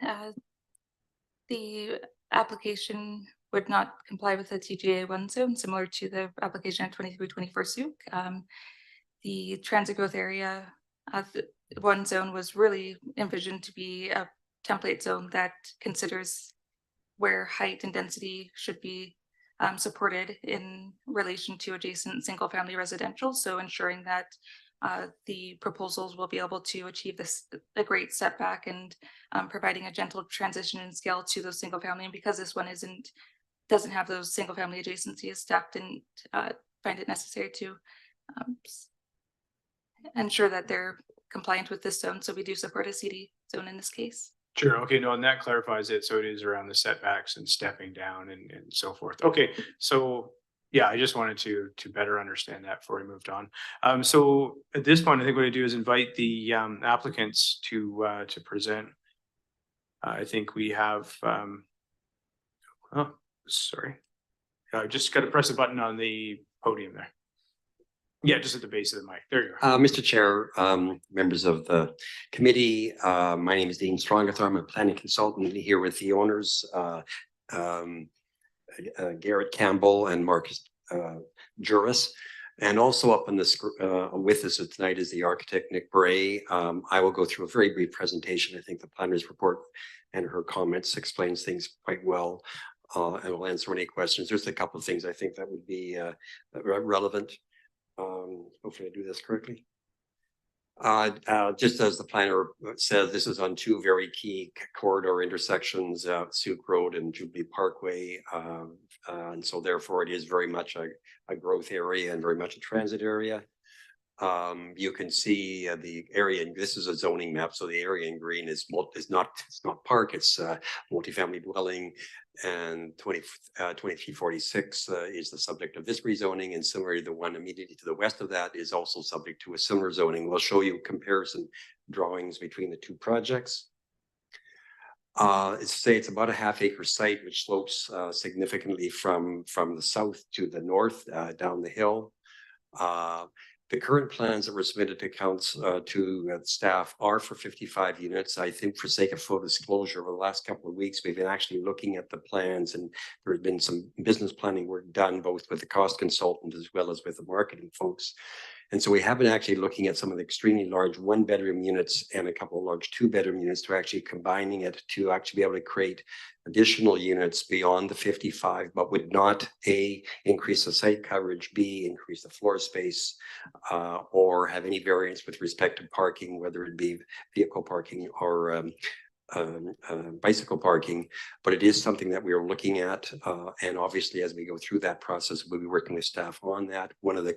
The application would not comply with the TGA 1 zone, similar to the application at 2324 Sooke. The transit growth area 1 zone was really envisioned to be a template zone that considers where height and density should be supported in relation to adjacent single family residential. So ensuring that the proposals will be able to achieve a great setback and providing a gentle transition and scale to those single family. And because this one doesn't have those single family adjacencies, staff didn't find it necessary to ensure that they're compliant with this zone. So we do support a CD zone in this case. Sure, okay, no, and that clarifies it, so it is around the setbacks and stepping down and so forth. Okay, so, yeah, I just wanted to better understand that before we moved on. So at this point, I think what I do is invite the applicants to present. I think we have, oh, sorry. Just gotta press a button on the podium there. Yeah, just at the base of the mic. There you go. Mr. Chair, members of the committee, my name is Dean Strongathar. I'm a planning consultant here with the owners, Garrett Campbell and Marcus Juris. And also up on this with us tonight is the architect Nick Bray. I will go through a very brief presentation. I think the planner's report and her comments explains things quite well. And will answer any questions. There's a couple of things I think that would be relevant. Hopefully I do this correctly. Just as the planner says, this is on two very key corridor intersections, Sooke Road and Jubilee Parkway. And so therefore it is very much a growth area and very much a transit area. You can see the area, and this is a zoning map, so the area in green is not park, it's multifamily dwelling, and 2346 is the subject of this rezoning, and similarly the one immediately to the west of that is also subject to a similar zoning. We'll show you comparison drawings between the two projects. It's about a half-acre site which slopes significantly from the south to the north down the hill. The current plans that were submitted to council to staff are for 55 units. I think for sake of full disclosure, over the last couple of weeks, we've been actually looking at the plans, and there has been some business planning work done both with the cost consultant as well as with the marketing folks. And so we have been actually looking at some of the extremely large one-bedroom units and a couple of large two-bedroom units to actually combining it to actually be able to create additional units beyond the 55, but would not A, increase the site coverage, B, increase the floor space, or have any variance with respect to parking, whether it be vehicle parking or bicycle parking. But it is something that we are looking at, and obviously as we go through that process, we'll be working with staff on that. One of the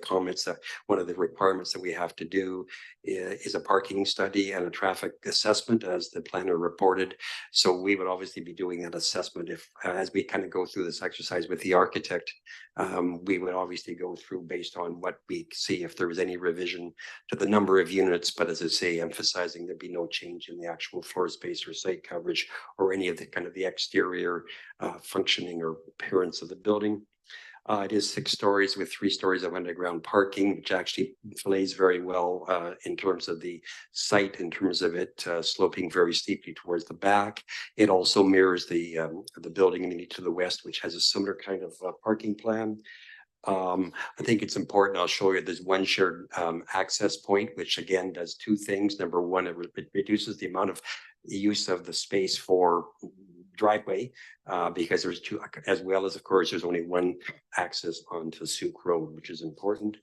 requirements that we have to do is a parking study and a traffic assessment, as the planner reported. So we would obviously be doing that assessment if as we kind of go through this exercise with the architect. We would obviously go through based on what we see if there was any revision to the number of units, but as I say, emphasizing there'd be no change in the actual floor space or site coverage or any of the kind of the exterior functioning or appearance of the building. It is 6 stories with 3 stories of underground parking, which actually plays very well in terms of the site, in terms of it sloping very steeply towards the back. It also mirrors the building immediately to the west, which has a similar kind of parking plan. I think it's important. I'll show you there's one shared access point, which again does 2 things. Number one, it reduces the amount of use of the space for driveway because there's 2, as well as of course there's only one access onto Sooke Road, which is important.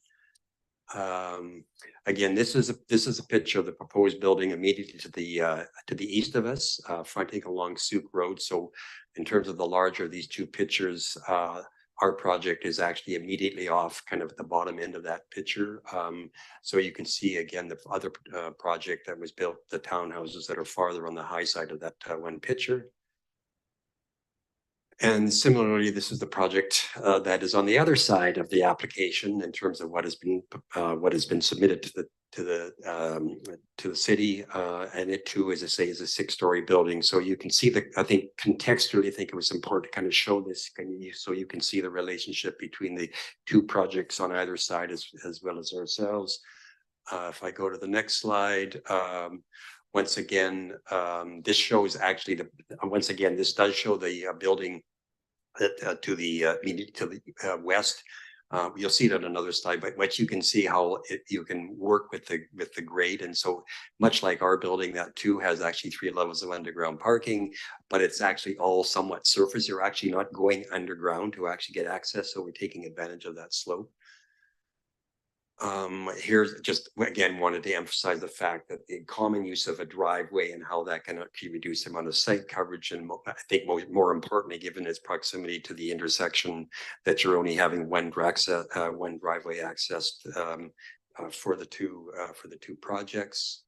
Again, this is a picture of the proposed building immediately to the east of us, fronting along Sooke Road. So in terms of the larger of these 2 pictures, our project is actually immediately off kind of at the bottom end of that picture. So you can see again the other project that was built, the townhouses that are farther on the high side of that one picture. And similarly, this is the project that is on the other side of the application in terms of what has been submitted to the city, and it too, as I say, is a 6-story building. So you can see I think contextually, I think it was important to kind of show this, so you can see the relationship between the 2 projects on either side as well as ourselves. If I go to the next slide. Once again, this shows actually this does show the building to the west. You'll see it on another slide, but you can see how you can work with the grade. And so much like our building, that too has actually 3 levels of underground parking, but it's actually all somewhat surface. You're actually not going underground to actually get access. So we're taking advantage of that slope. Here's just again wanted to emphasize the fact that the common use of a driveway and how that can actually reduce the amount of site coverage, and I think more importantly, given its proximity to the intersection, that you're only having one driveway access for the two projects.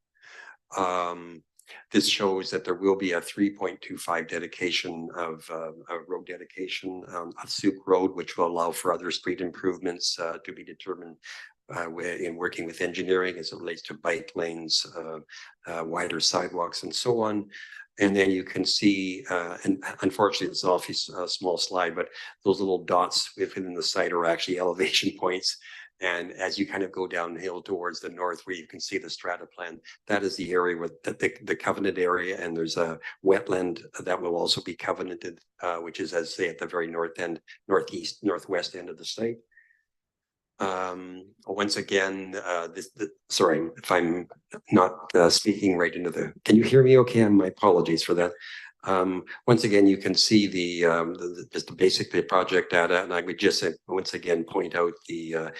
This shows that there will be a 3.25 dedication of road dedication of Sooke Road, which will allow for other street improvements to be determined in working with engineering as it relates to bike lanes, wider sidewalks, and so on. And then you can see, and unfortunately, it's an awfully small slide, but those little dots within the site are actually elevation points. And as you kind of go downhill towards the north, where you can see the strata plan, that is the area with the covenant area, and there's a wetland that will also be covenanted, which is, as say, at the very north end, northwest end of the site. Once again, sorry if I'm not speaking right into the. Can you hear me? Okay, my apologies for that. Once again, you can see just the basic project data, and I would just once again point out the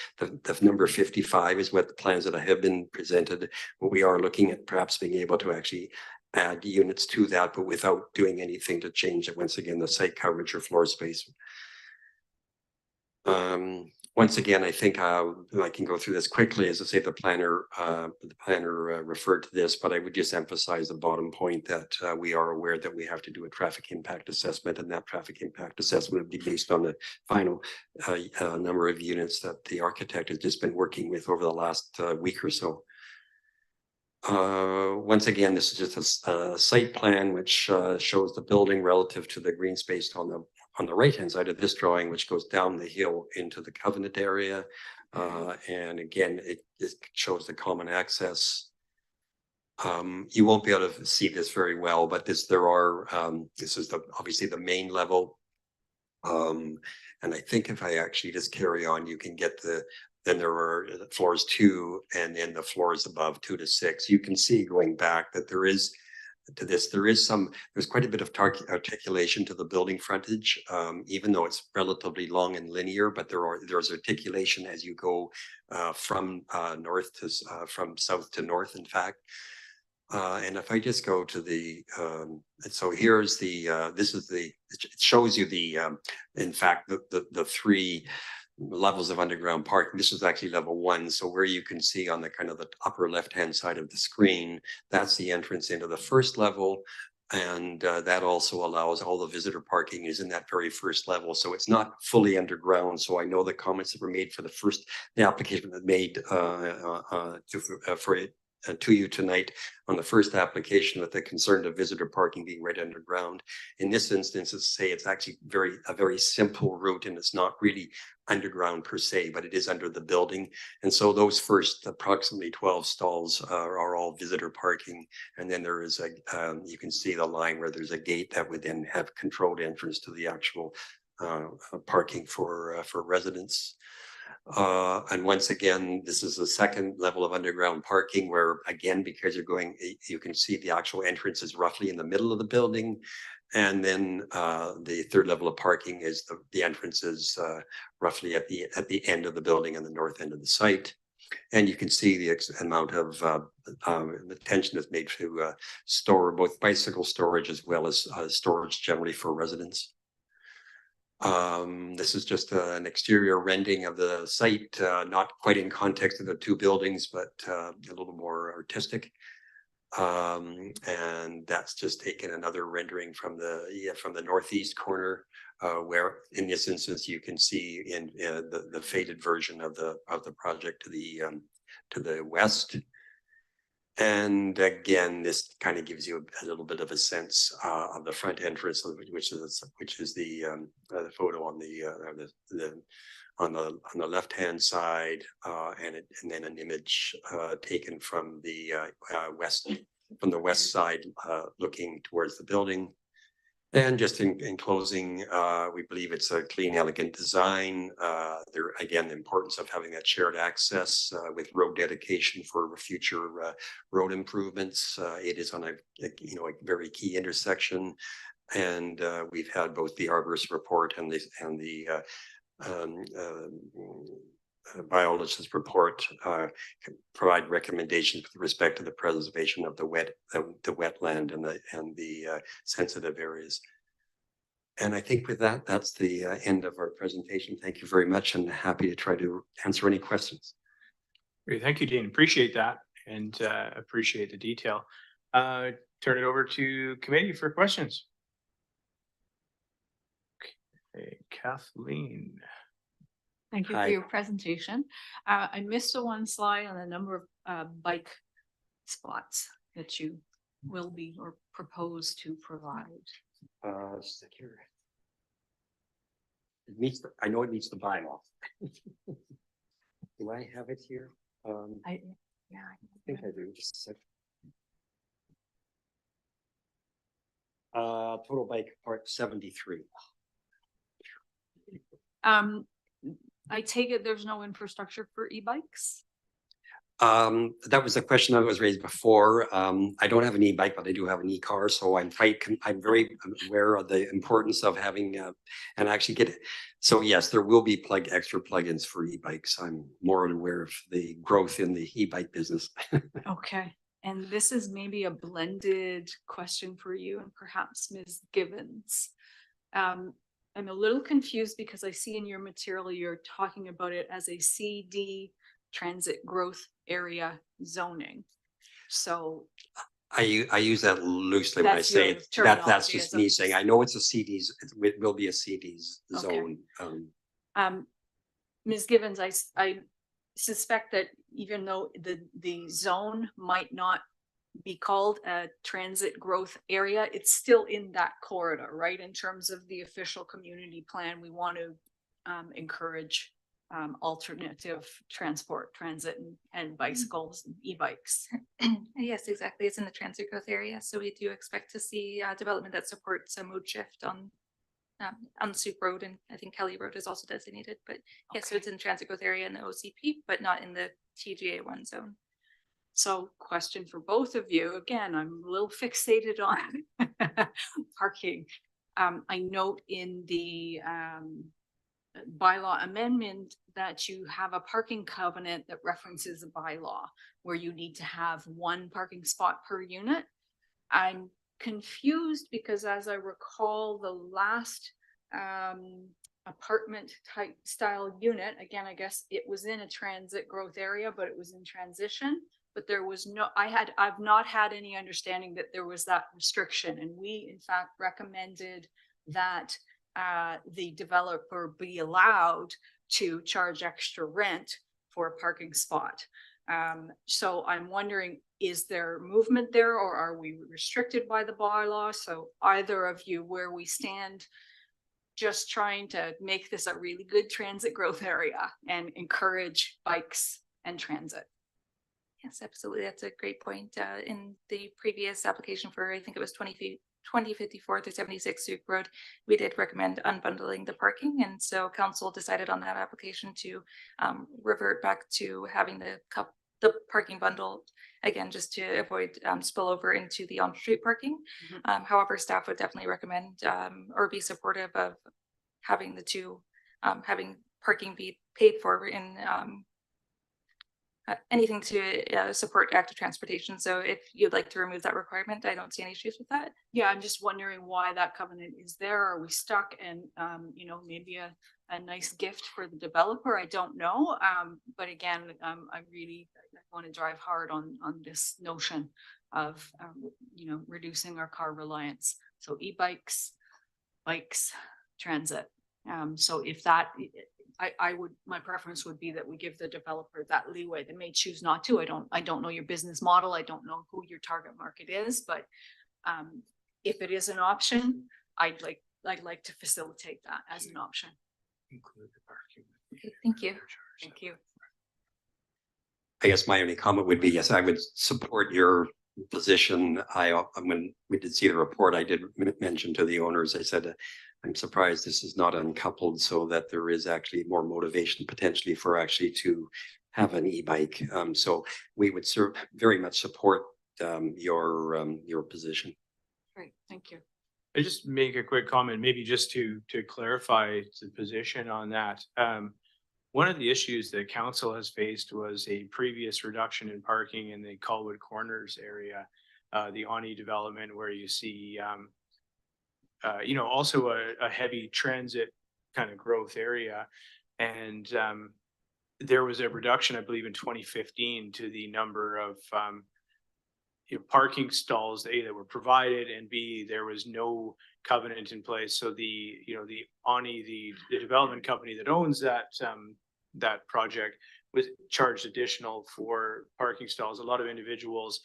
number 55 is what the plans that have been presented. We are looking at perhaps being able to actually add units to that, but without doing anything to change it. Once again, the site coverage or floor space. Once again, I think I can go through this quickly. As I say, the planner referred to this, but I would just emphasize the bottom point that we are aware that we have to do a traffic impact assessment, and that traffic impact assessment would be based on the final number of units that the architect has just been working with over the last week or so. Once again, this is just a site plan which shows the building relative to the green space on the right-hand side of this drawing, which goes down the hill into the covenant area. And again, it shows the common access. You won't be able to see this very well, but this is obviously the main level. And I think if I actually just carry on, you can get then there are floors 2 and then the floors above 2 to 6. You can see going back that there's quite a bit of articulation to the building frontage, even though it's relatively long and linear, but there's articulation as you go from south to north, in fact. And if I just go to so here's it shows you in fact, the 3 levels of underground parking. This is actually level 1. So where you can see on the kind of the upper left-hand side of the screen, that's the entrance into the first level. And that also allows all the visitor parking is in that very first level. So it's not fully underground. So I know the comments that were made for the application that made to you tonight on the first application with the concern of visitor parking being right underground. In this instance, it's actually a very simple route, and it's not really underground per se, but it is under the building. And so those first approximately 12 stalls are all visitor parking. And then there is you can see the line where there's a gate that would then have controlled entrance to the actual parking for residents. And once again, this is the second level of underground parking where, again, because you can see the actual entrance is roughly in the middle of the building. And then the third level of parking is the entrance is roughly at the end of the building and the north end of the site. And you can see the amount of attention that's made to store both bicycle storage as well as storage generally for residents. This is just an exterior rendering of the site, not quite in context of the 2 buildings, but a little more artistic. And that's just taken another rendering from the northeast corner, where in this instance you can see in the faded version of the project to the west. And again, this kind of gives you a little bit of a sense of the front entrance, which is the photo on the left-hand side, and then an image taken from the west side, looking towards the building. And just in closing, we believe it's a clean, elegant design. There again, the importance of having that shared access with road dedication for future road improvements. It is on a very key intersection, and we've had both the arborist report and the biologist report provide recommendations with respect to the preservation of the wetland and the sensitive areas. And I think with that, that's the end of our presentation. Thank you very much, and happy to try to answer any questions. Great. Thank you, Dean. Appreciate that and appreciate the detail. Turn it over to committee for questions. Okay, Kathleen. Thank you for your presentation. I missed the one slide on the number of bike spots that you will be or propose to provide. Secure. It meets, I know it meets the bylaw. Do I have it here? I think I do, just a sec. Total bike part 73. I take it there's no infrastructure for e-bikes? That was a question that was raised before. I don't have an e-bike, but I do have an e-car, so I'm very aware of the importance of having and actually get it. So yes, there will be extra plugins for e-bikes. I'm more aware of the growth in the e-bike business. Okay, and this is maybe a blended question for you and perhaps Ms. Gibbons. I'm a little confused because I see in your material you're talking about it as a CD transit growth area zoning. So I use that loosely when I say it. That's just me saying, I know it's a CDs, it will be a CDs zone. Ms. Gibbons, I suspect that even though the zone might not be called a transit growth area, it's still in that corridor, right? In terms of the official community plan, we want to encourage alternative transit and bicycles and e-bikes. Yes, exactly. It's in the transit growth area. So we do expect to see development that supports a mode shift on Sooke Road, and I think Kelly Road is also designated. But yes, so it's in the transit growth area in the OCP, but not in the TGA1 zone. So question for both of you. Again, I'm a little fixated on parking. I note in the bylaw amendment that you have a parking covenant that references a bylaw where you need to have one parking spot per unit. I'm confused because as I recall, the last apartment type style unit, again, I guess it was in a transit growth area, but it was in transition. But there was no, I've not had any understanding that there was that restriction. And we in fact recommended that the developer be allowed to charge extra rent for a parking spot. So I'm wondering, is there movement there or are we restricted by the bylaw? So either of you, where we stand, just trying to make this a really good transit growth area and encourage bikes and transit. Yes, absolutely. That's a great point. In the previous application for, I think it was 2054 through 76 Sooke Road, we did recommend unbundling the parking. And so council decided on that application to revert back to having the parking bundle, again, just to avoid spillover into the on-street parking. However, staff would definitely recommend or be supportive of having the two, having parking be paid for in anything to support active transportation. So if you'd like to remove that requirement, I don't see any issues with that. Yeah, I'm just wondering why that covenant is there. Are we stuck? And you know, maybe a nice gift for the developer. I don't know. But again, I really want to drive hard on this notion of you know, reducing our car reliance. So e-bikes, bikes, transit. So if that, I would, my preference would be that we give the developer that leeway. They may choose not to. I don't know your business model. I don't know who your target market is, but if it is an option, I'd like to facilitate that as an option. Okay, thank you. Thank you. I guess my only comment would be, yes, I would support your position. When we did see the report, I did mention to the owners, I said, I'm surprised this is not uncoupled so that there is actually more motivation potentially for actually to have an e-bike. So we would very much support your position. Great, thank you. I just make a quick comment, maybe just to clarify the position on that. One of the issues that council has faced was a previous reduction in parking in the Colwood Corners area, the Ani development, where you see you know, also a heavy transit kind of growth area. And there was a reduction, I believe, in 2015 to the number of parking stalls, A, that were provided, and B, there was no covenant in place. So the ONI, the development company that owns that project, was charged additional for parking stalls. A lot of individuals,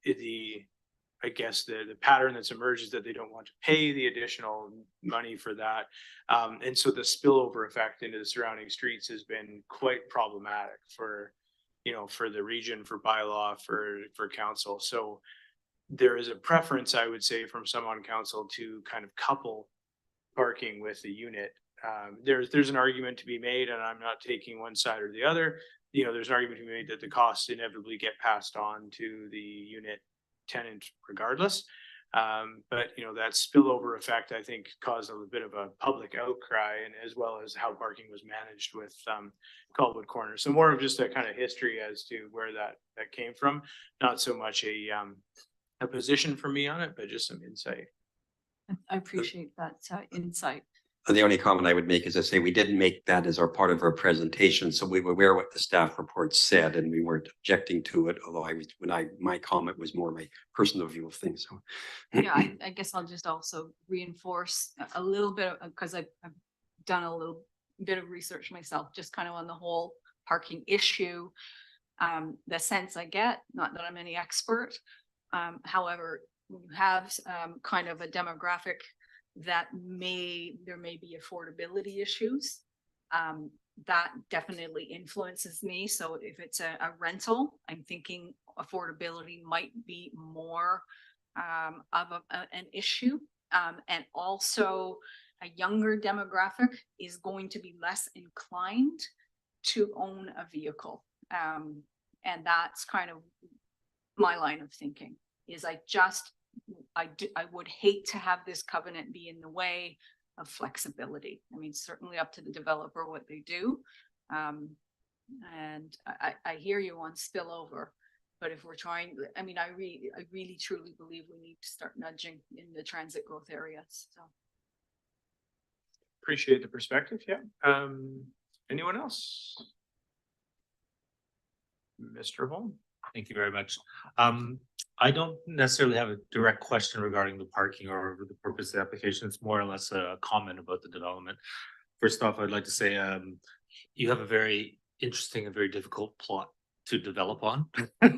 I guess the pattern that's emerged is that they don't want to pay the additional money for that. And so the spillover effect into the surrounding streets has been quite problematic for the region, for bylaw, for council. So there is a preference, I would say, from some on council to kind of couple parking with the unit. There's an argument to be made, and I'm not taking one side or the other. There's an argument to be made that the costs inevitably get passed on to the unit tenant regardless. But that spillover effect, I think, caused a bit of a public outcry, and as well as how parking was managed with Caldwood Corner. So more of just a kind of history as to where that came from. Not so much a position for me on it, but just some insight. I appreciate that insight. The only comment I would make is I say we didn't make that as our part of our presentation, so we were aware what the staff report said, and we weren't objecting to it. Although my comment was more my personal view of things. So, yeah, I guess I'll just also reinforce a little bit because I've done a little bit of research myself, just kind of on the whole parking issue. The sense I get, not that I'm any expert, however, you have kind of a demographic that there may be affordability issues. That definitely influences me. So if it's a rental, I'm thinking affordability might be more of an issue. And also a younger demographic is going to be less inclined to own a vehicle. And that's kind of my line of thinking is I would hate to have this covenant be in the way of flexibility. I mean, certainly up to the developer what they do. And I hear you on spillover, but if we're trying, I mean, I really truly believe we need to start nudging in the transit growth areas. So Appreciate the perspective. Yeah. Anyone else? Mr. Holm. Thank you very much. I don't necessarily have a direct question regarding the parking or the purpose of the application. It's more or less a comment about the development. First off, I'd like to say you have a very interesting and very difficult plot to develop on.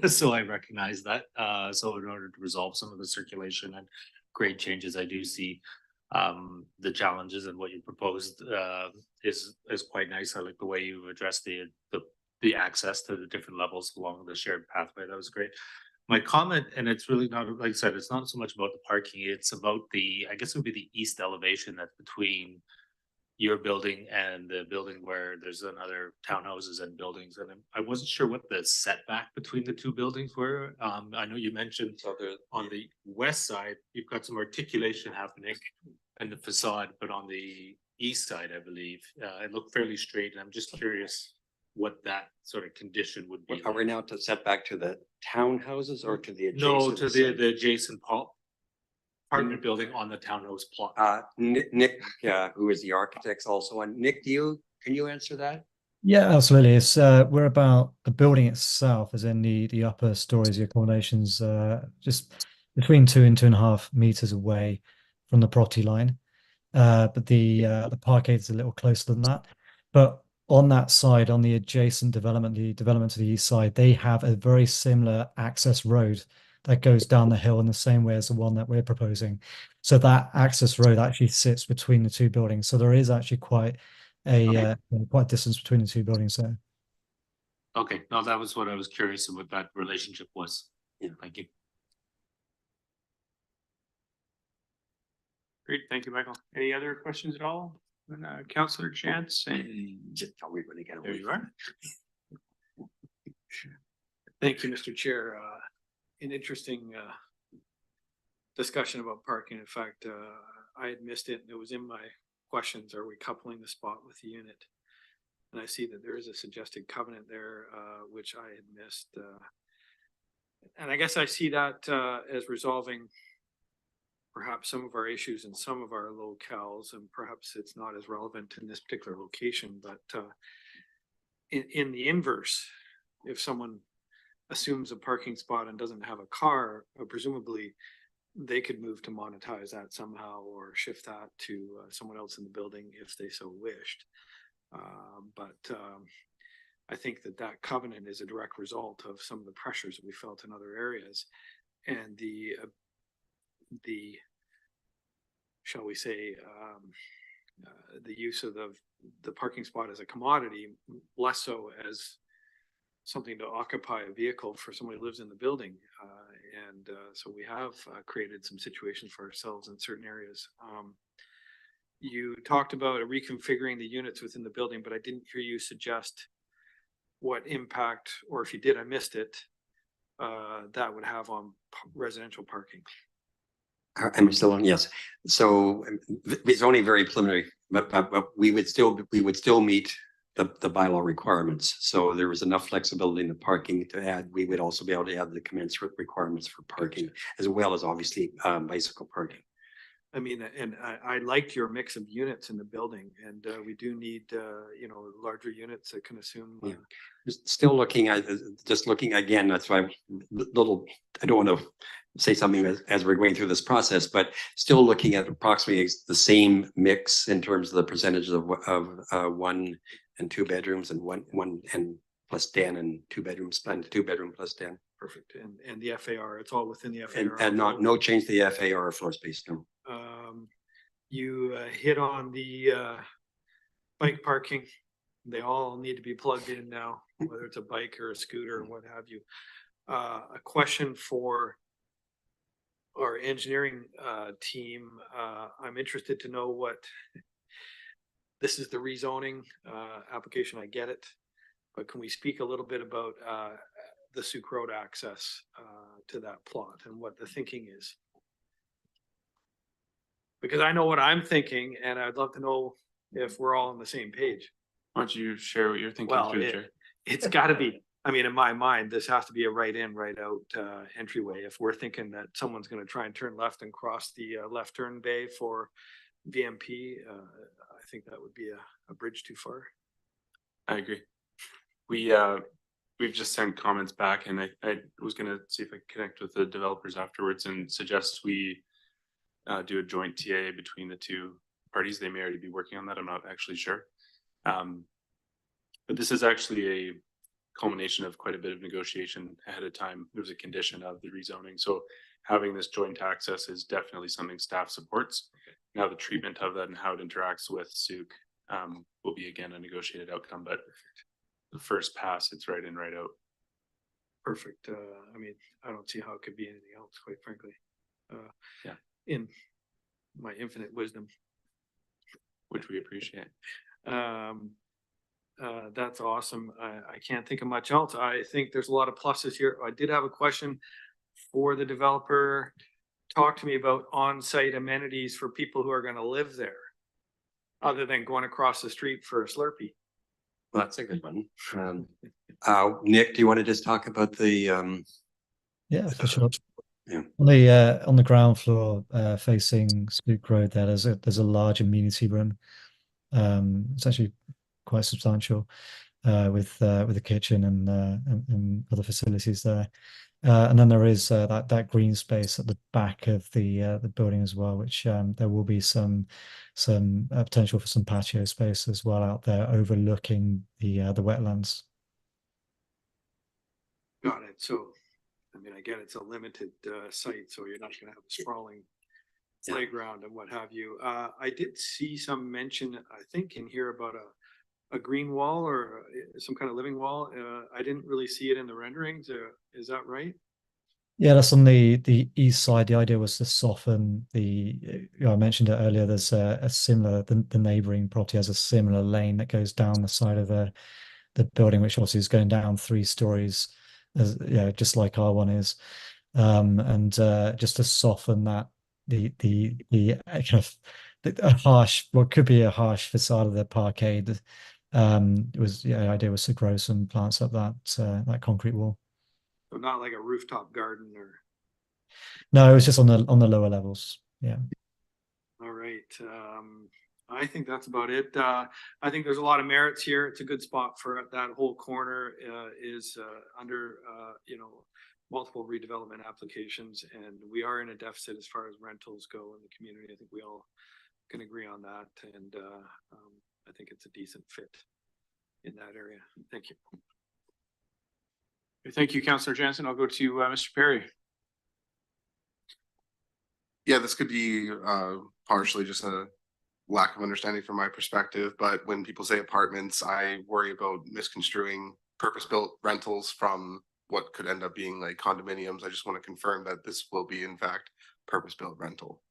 So I recognize that. So in order to resolve some of the circulation and grade changes, I do see the challenges, and what you proposed is quite nice. I like the way you addressed the access to the different levels along the shared pathway. That was great. My comment, and it's really not, like I said, it's not so much about the parking, it's about I guess it would be the east elevation that's between your building and the building where there's another townhouses and buildings. And I wasn't sure what the setback between the two buildings were. I know you mentioned on the west side, you've got some articulation happening in the facade, but on the east side, I believe, it looked fairly straight. And I'm just curious what that sort of condition would be. are we now to set back to the townhouses or to the adjacent? No, to the adjacent apartment building on the townhouse plot. Nick, who is the architect also, and Nick, can you answer that? Yeah, absolutely. It's we're about the building itself, as in the upper stories, the accommodations, just between 2 and 2.5 meters away from the property line. But the parkade is a little closer than that. But on that side, on the adjacent development, the development to the east side, they have a very similar access road that goes down the hill in the same way as the one that we're proposing. So that access road actually sits between the two buildings. So there is actually quite a distance between the two buildings there. Okay, no, that was what I was curious of, what that relationship was. Yeah, thank you. Great, thank you, Michael. Any other questions at all? Councillor Chance. Just tell me when to get away. There you are. Thank you, Mr. Chair. An interesting discussion about parking. In fact, I had missed it. It was in my questions. Are we coupling the spot with the unit? And I see that there is a suggested covenant there, which I had missed. And I guess I see that as resolving perhaps some of our issues in some of our locales, and perhaps it's not as relevant in this particular location, but in the inverse, if someone assumes a parking spot and doesn't have a car, presumably they could move to monetize that somehow or shift that to someone else in the building if they so wished. But I think that covenant is a direct result of some of the pressures that we felt in other areas, and the shall we say the use of the parking spot as a commodity, less so as something to occupy a vehicle for somebody who lives in the building. So we have created some situations for ourselves in certain areas. You talked about reconfiguring the units within the building, but I didn't hear you suggest what impact, or if you did, I missed it, that would have on residential parking. Am I still on? Yes. So it's only very preliminary, but we would still meet the bylaw requirements. So there was enough flexibility in the parking to add. We would also be able to add the commensurate requirements for parking, as well as obviously bicycle parking. I mean, and I liked your mix of units in the building, and we do need, larger units that can assume. Yeah. Still looking at, just looking again, that's why I don't want to say something as we're going through this process, but still looking at approximately the same mix in terms of the percentage of 1 and 2 bedrooms and one and plus den and 2 bedrooms and 2 bedroom plus den. Perfect. And the FAR, it's all within the FAR. And no change to the FAR or floor space. No. You hit on the bike parking. They all need to be plugged in now, whether it's a bike or a scooter or what have you. A question for our engineering team. I'm interested to know what this is, the rezoning application. I get it, but can we speak a little bit about the Sooke Road access to that plot and what the thinking is? Because I know what I'm thinking, and I'd love to know if we're all on the same page. Why don't you share what you're thinking? Well, it's got to be. I mean, in my mind, this has to be a right in, right out entryway. If we're thinking that someone's going to try and turn left and cross the left turn bay for VMP, I think that would be a bridge too far. I agree. We've just sent comments back, and I was going to see if I could connect with the developers afterwards and suggest we do a joint TA between the two parties. They may already be working on that. I'm not actually sure. But this is actually a culmination of quite a bit of negotiation ahead of time. There was a condition of the rezoning. So having this joint access is definitely something staff supports. Okay. Now the treatment of that and how it interacts with Sooke will be again a negotiated outcome, but the first pass, it's right in, right out. Perfect. I mean, I don't see how it could be anything else, quite frankly. Yeah. In my infinite wisdom. Which we appreciate. That's awesome. I can't think of much else. I think there's a lot of pluses here. I did have a question for the developer. Talk to me about on-site amenities for people who are going to live there, other than going across the street for a Slurpee. Well, that's a good one. Nick, do you want to just talk about the? Yeah, for sure. Yeah. On the ground floor, facing Sooke Road, there's a large amenity room. It's actually quite substantial, with a kitchen and other facilities there. And then there is that green space at the back of the building as well, which there will be some potential for some patio space as well out there overlooking the wetlands. Got it. So, I mean, again, it's a limited site, so you're not going to have a sprawling playground and what have you. I did see some mention, I think, in here about a green wall or some kind of living wall. I didn't really see it in the renderings. Is that right? Yeah, that's on the east side. The idea was to soften I mentioned it earlier. There's a similar, the neighboring property has a similar lane that goes down the side of the building, which obviously is going down 3 stories, as just like our one is. And just to soften that, the kind of a harsh, what could be a harsh facade of the parkade, the idea was to grow some plants up that concrete wall. So not like a rooftop garden or. No, it was just on the lower levels. Yeah. All right. I think that's about it. I think there's a lot of merits here. It's a good spot for that whole corner is under, multiple redevelopment applications. And we are in a deficit as far as rentals go in the community. I think we all can agree on that. And I think it's a decent fit in that area. Thank you. Thank you, Councillor Jansen. I'll go to Mr. Perry. Yeah, this could be partially just a lack of understanding from my perspective, but when people say apartments, I worry about misconstruing purpose-built rentals from what could end up being like condominiums. I just want to confirm that this will be in fact purpose-built rental.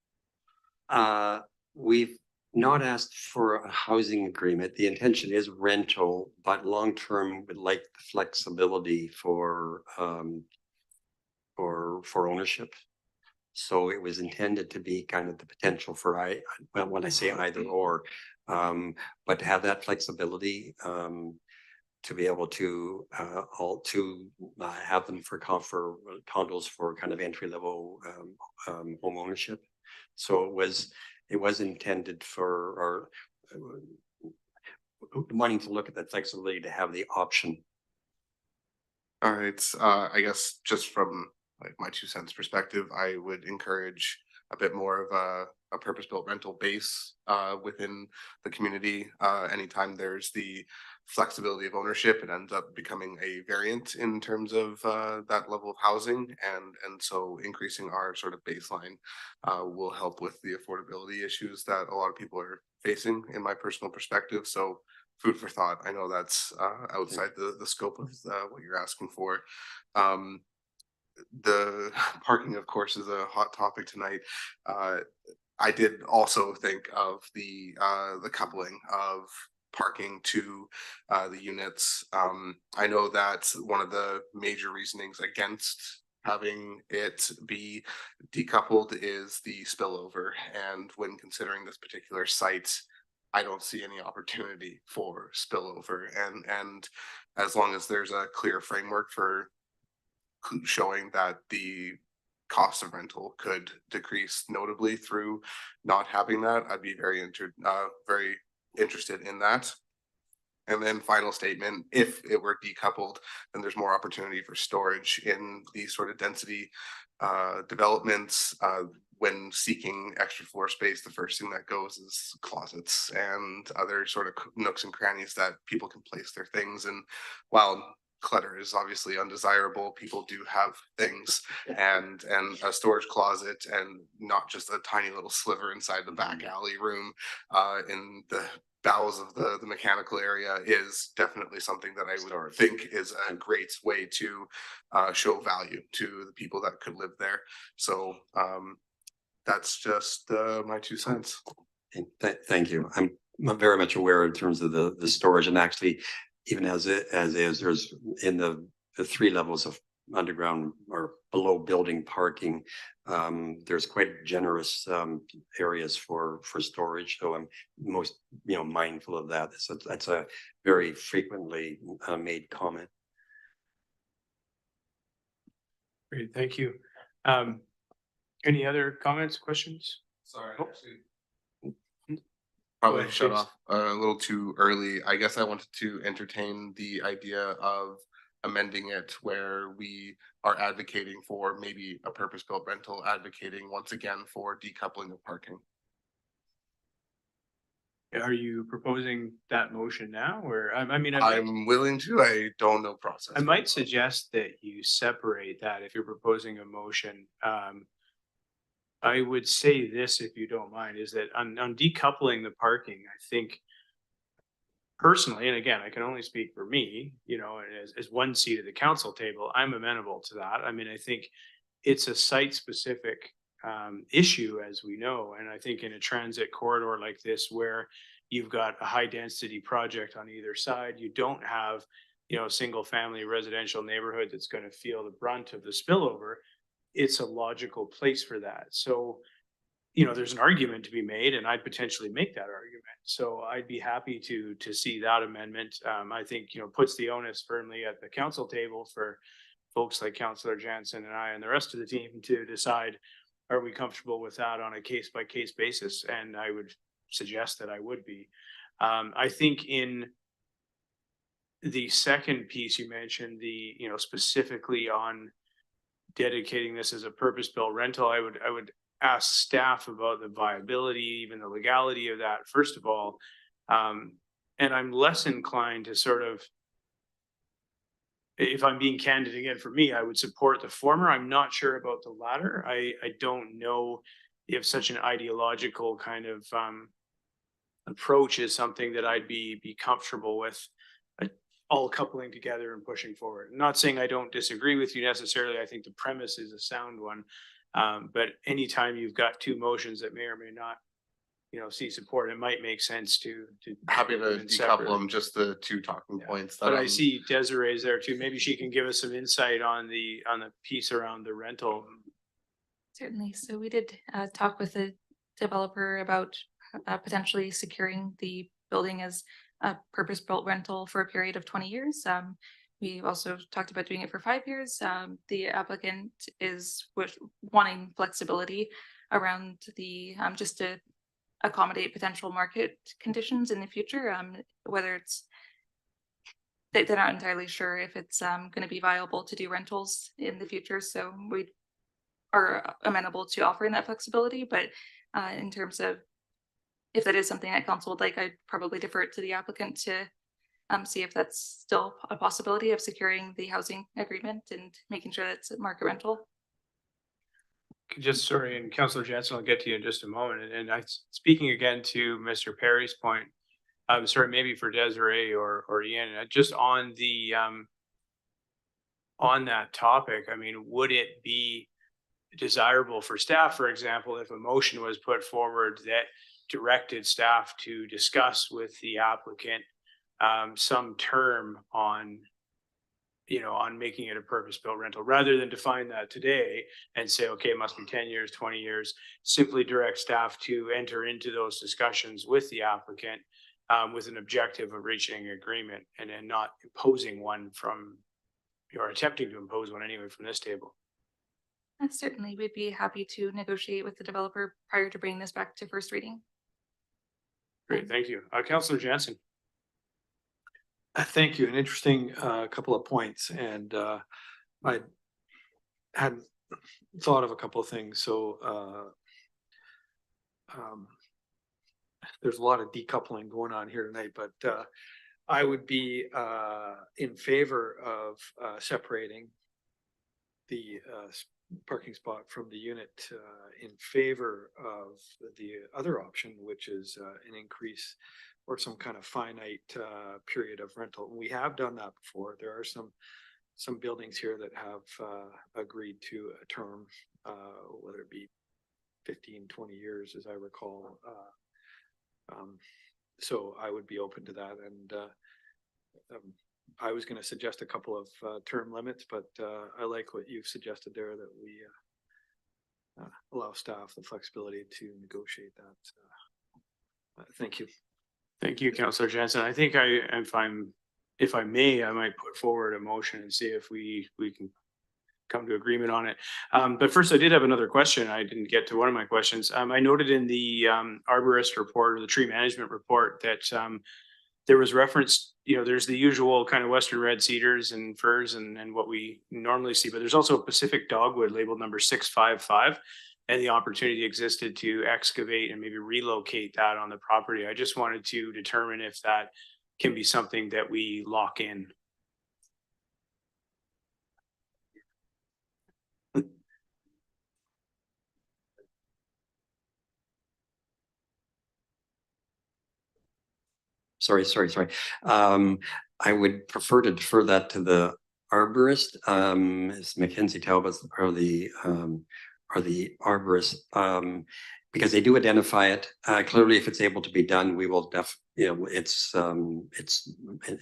We've not asked for a housing agreement. The intention is rental, but long-term would like the flexibility for ownership. So it was intended to be kind of the potential for when I say either or, but to have that flexibility to be able to have them for condos for kind of entry level home ownership. So it was intended for wanting to look at that flexibility to have the option. All right, I guess just from like my 2 cents perspective, I would encourage a bit more of a purpose-built rental base within the community. Anytime there's the flexibility of ownership, it ends up becoming a variant in terms of that level of housing, and so increasing our sort of baseline will help with the affordability issues that a lot of people are facing, in my personal perspective. So food for thought. I know that's outside the scope of what you're asking for. The parking, of course, is a hot topic tonight. I did also think of the coupling of parking to the units. I know that one of the major reasonings against having it be decoupled is the spillover, and when considering this particular site, I don't see any opportunity for spillover, and as long as there's a clear framework for showing that the cost of rental could decrease notably through not having that, I'd be very interested in that. And then final statement, if it were decoupled, then there's more opportunity for storage in these sort of density developments. When seeking extra floor space, the first thing that goes is closets and other sort of nooks and crannies that people can place their things. And while clutter is obviously undesirable, people do have things, and a storage closet, and not just a tiny little sliver inside the back alley room in the bowels of the mechanical area is definitely something that I would think is a great way to show value to the people that could live there. So that's just my 2 cents. Thank you. I'm very much aware in terms of the storage, and actually even as is, there's in the 3 levels of underground or below building parking, there's quite generous areas for storage. So I'm most mindful of that. So that's a very frequently made comment. Great, thank you. Any other comments, questions? Sorry, Oh. Probably ahead, shut please. off a little too early. I guess I wanted to entertain the idea of amending it where we are advocating for maybe a purpose-built rental, advocating once again for decoupling of parking. Are you proposing that motion now, or I'm willing to. I don't know process. I might suggest that you separate that if you're proposing a motion. I would say this, if you don't mind, is that on decoupling the parking, I think personally, and again, I can only speak for me, as one seat at the council table, I'm amenable to that. I mean, I think it's a site specific issue, as we know. And I think in a transit corridor like this, where you've got a high density project on either side, you don't have, a single family residential neighborhood that's going to feel the brunt of the spillover. It's a logical place for that. So, there's an argument to be made, and I'd potentially make that argument. So I'd be happy to see that amendment. I think, puts the onus firmly at the council table for folks like Councillor Jansen and I and the rest of the team to decide, are we comfortable with that on a case by case basis? And I would suggest that I would be. I think in the second piece you mentioned, the, you know, specifically on dedicating this as a purpose-built rental, I would ask staff about the viability, even the legality of that, first of all. And I'm less inclined to sort of, if I'm being candid again, for me, I would support the former. I'm not sure about the latter. I don't know if such an ideological kind of approach is something that I'd be comfortable with all coupling together and pushing forward. I'm not saying I don't disagree with you necessarily. I think the premise is a sound one. But anytime you've got two motions that may or may not, you know, see support, it might make sense to Happy to decouple them, just the two talking points. But I see Desiree's there too. Maybe she can give us some insight on the piece around the rental. Certainly. So we did talk with the developer about potentially securing the building as a purpose-built rental for a period of 20 years. We also talked about doing it for 5 years. The applicant is wanting flexibility around the just to accommodate potential market conditions in the future. Whether it's they're not entirely sure if it's going to be viable to do rentals in the future. So we are amenable to offering that flexibility. But in terms of if that is something that council would like, I'd probably defer it to the applicant to see if that's still a possibility of securing the housing agreement and making sure that it's a market rental. Just sorry, and Councillor Jansen, I'll get to you in just a moment. And I, speaking again to Mr. Perry's point, I'm sorry, maybe for Desiree or Ian, just on the on that topic, I mean, would it be desirable for staff, for example, if a motion was put forward that directed staff to discuss with the applicant some term on, you know, on making it a purpose-built rental, rather than define that today and say, okay, it must be 10 years, 20 years, simply direct staff to enter into those discussions with the applicant with an objective of reaching an agreement and then not imposing one from, or attempting to impose one anyway from this table. Certainly, we'd be happy to negotiate with the developer prior to bringing this back to first reading. Great, thank you. Councillor Jansen. Thank you. An interesting couple of points, and I hadn't thought of a couple of things. So there's a lot of decoupling going on here tonight, but I would be in favor of separating the parking spot from the unit in favor of the other option, which is an increase or some kind of finite period of rental. We have done that before. There are some buildings here that have agreed to a term, whether it be 15, 20 years, as I recall. So I would be open to that. And I was going to suggest a couple of term limits, but I like what you've suggested there, that we allow staff the flexibility to negotiate that. Thank you. Thank you, Councillor Jansen. I think if I may, I might put forward a motion and see if we can come to agreement on it. But first, I did have another question. I didn't get to one of my questions. I noted in the arborist report, or the tree management report, that there was reference, you know, there's the usual kind of western red cedars and firs and what we normally see, but there's also a Pacific dogwood labeled number 655. And the opportunity existed to excavate and maybe relocate that on the property. I just wanted to determine if that can be something that we lock in. Sorry. I would prefer to defer that to the arborist, as Mackenzie Talbot, are the arborists, because they do identify it. Clearly, if it's able to be done, we will it's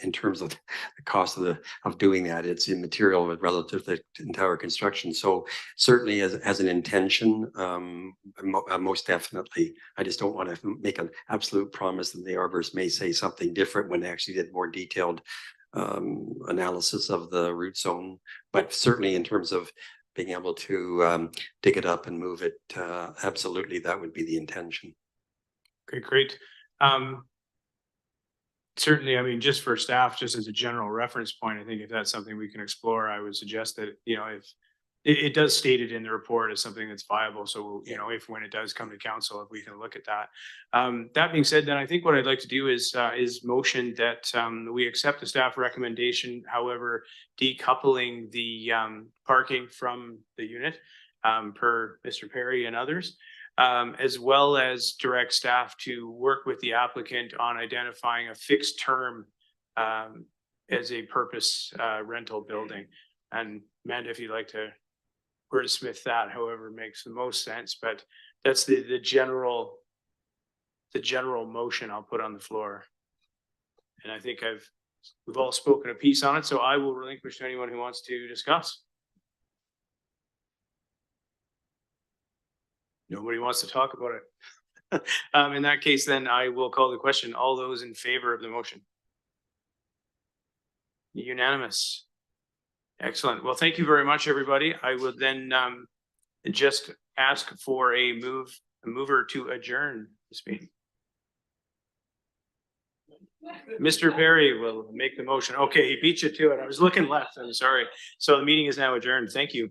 in terms of the cost of doing that, it's immaterial relative to the entire construction. So certainly as an intention, most definitely. I just don't want to make an absolute promise that the arborist may say something different when they actually did more detailed analysis of the root zone. But certainly in terms of being able to dig it up and move it, absolutely, that would be the intention. Okay, great. Certainly, I mean, just for staff, just as a general reference point, I think if that's something we can explore, I would suggest that, if it does state it in the report as something that's viable. So, if when it does come to council, if we can look at that. That being said, then I think what I'd like to do is motion that we accept the staff recommendation, however, decoupling the parking from the unit per Mr. Perry and others. As well as direct staff to work with the applicant on identifying a fixed term as a purpose rental building. And Amanda, if you'd like to wordsmith that, however makes the most sense, but that's the general motion I'll put on the floor. And I think we've all spoken a piece on it, so I will relinquish to anyone who wants to discuss. Nobody wants to talk about it. In that case, then I will call the question. All those in favor of the motion? Unanimous. Excellent. Well, thank you very much, everybody. I will then just ask for a mover to adjourn this meeting. Mr. Perry will make the motion. Okay, he beat you to it. I was looking left. I'm sorry. So the meeting is now adjourned. Thank you.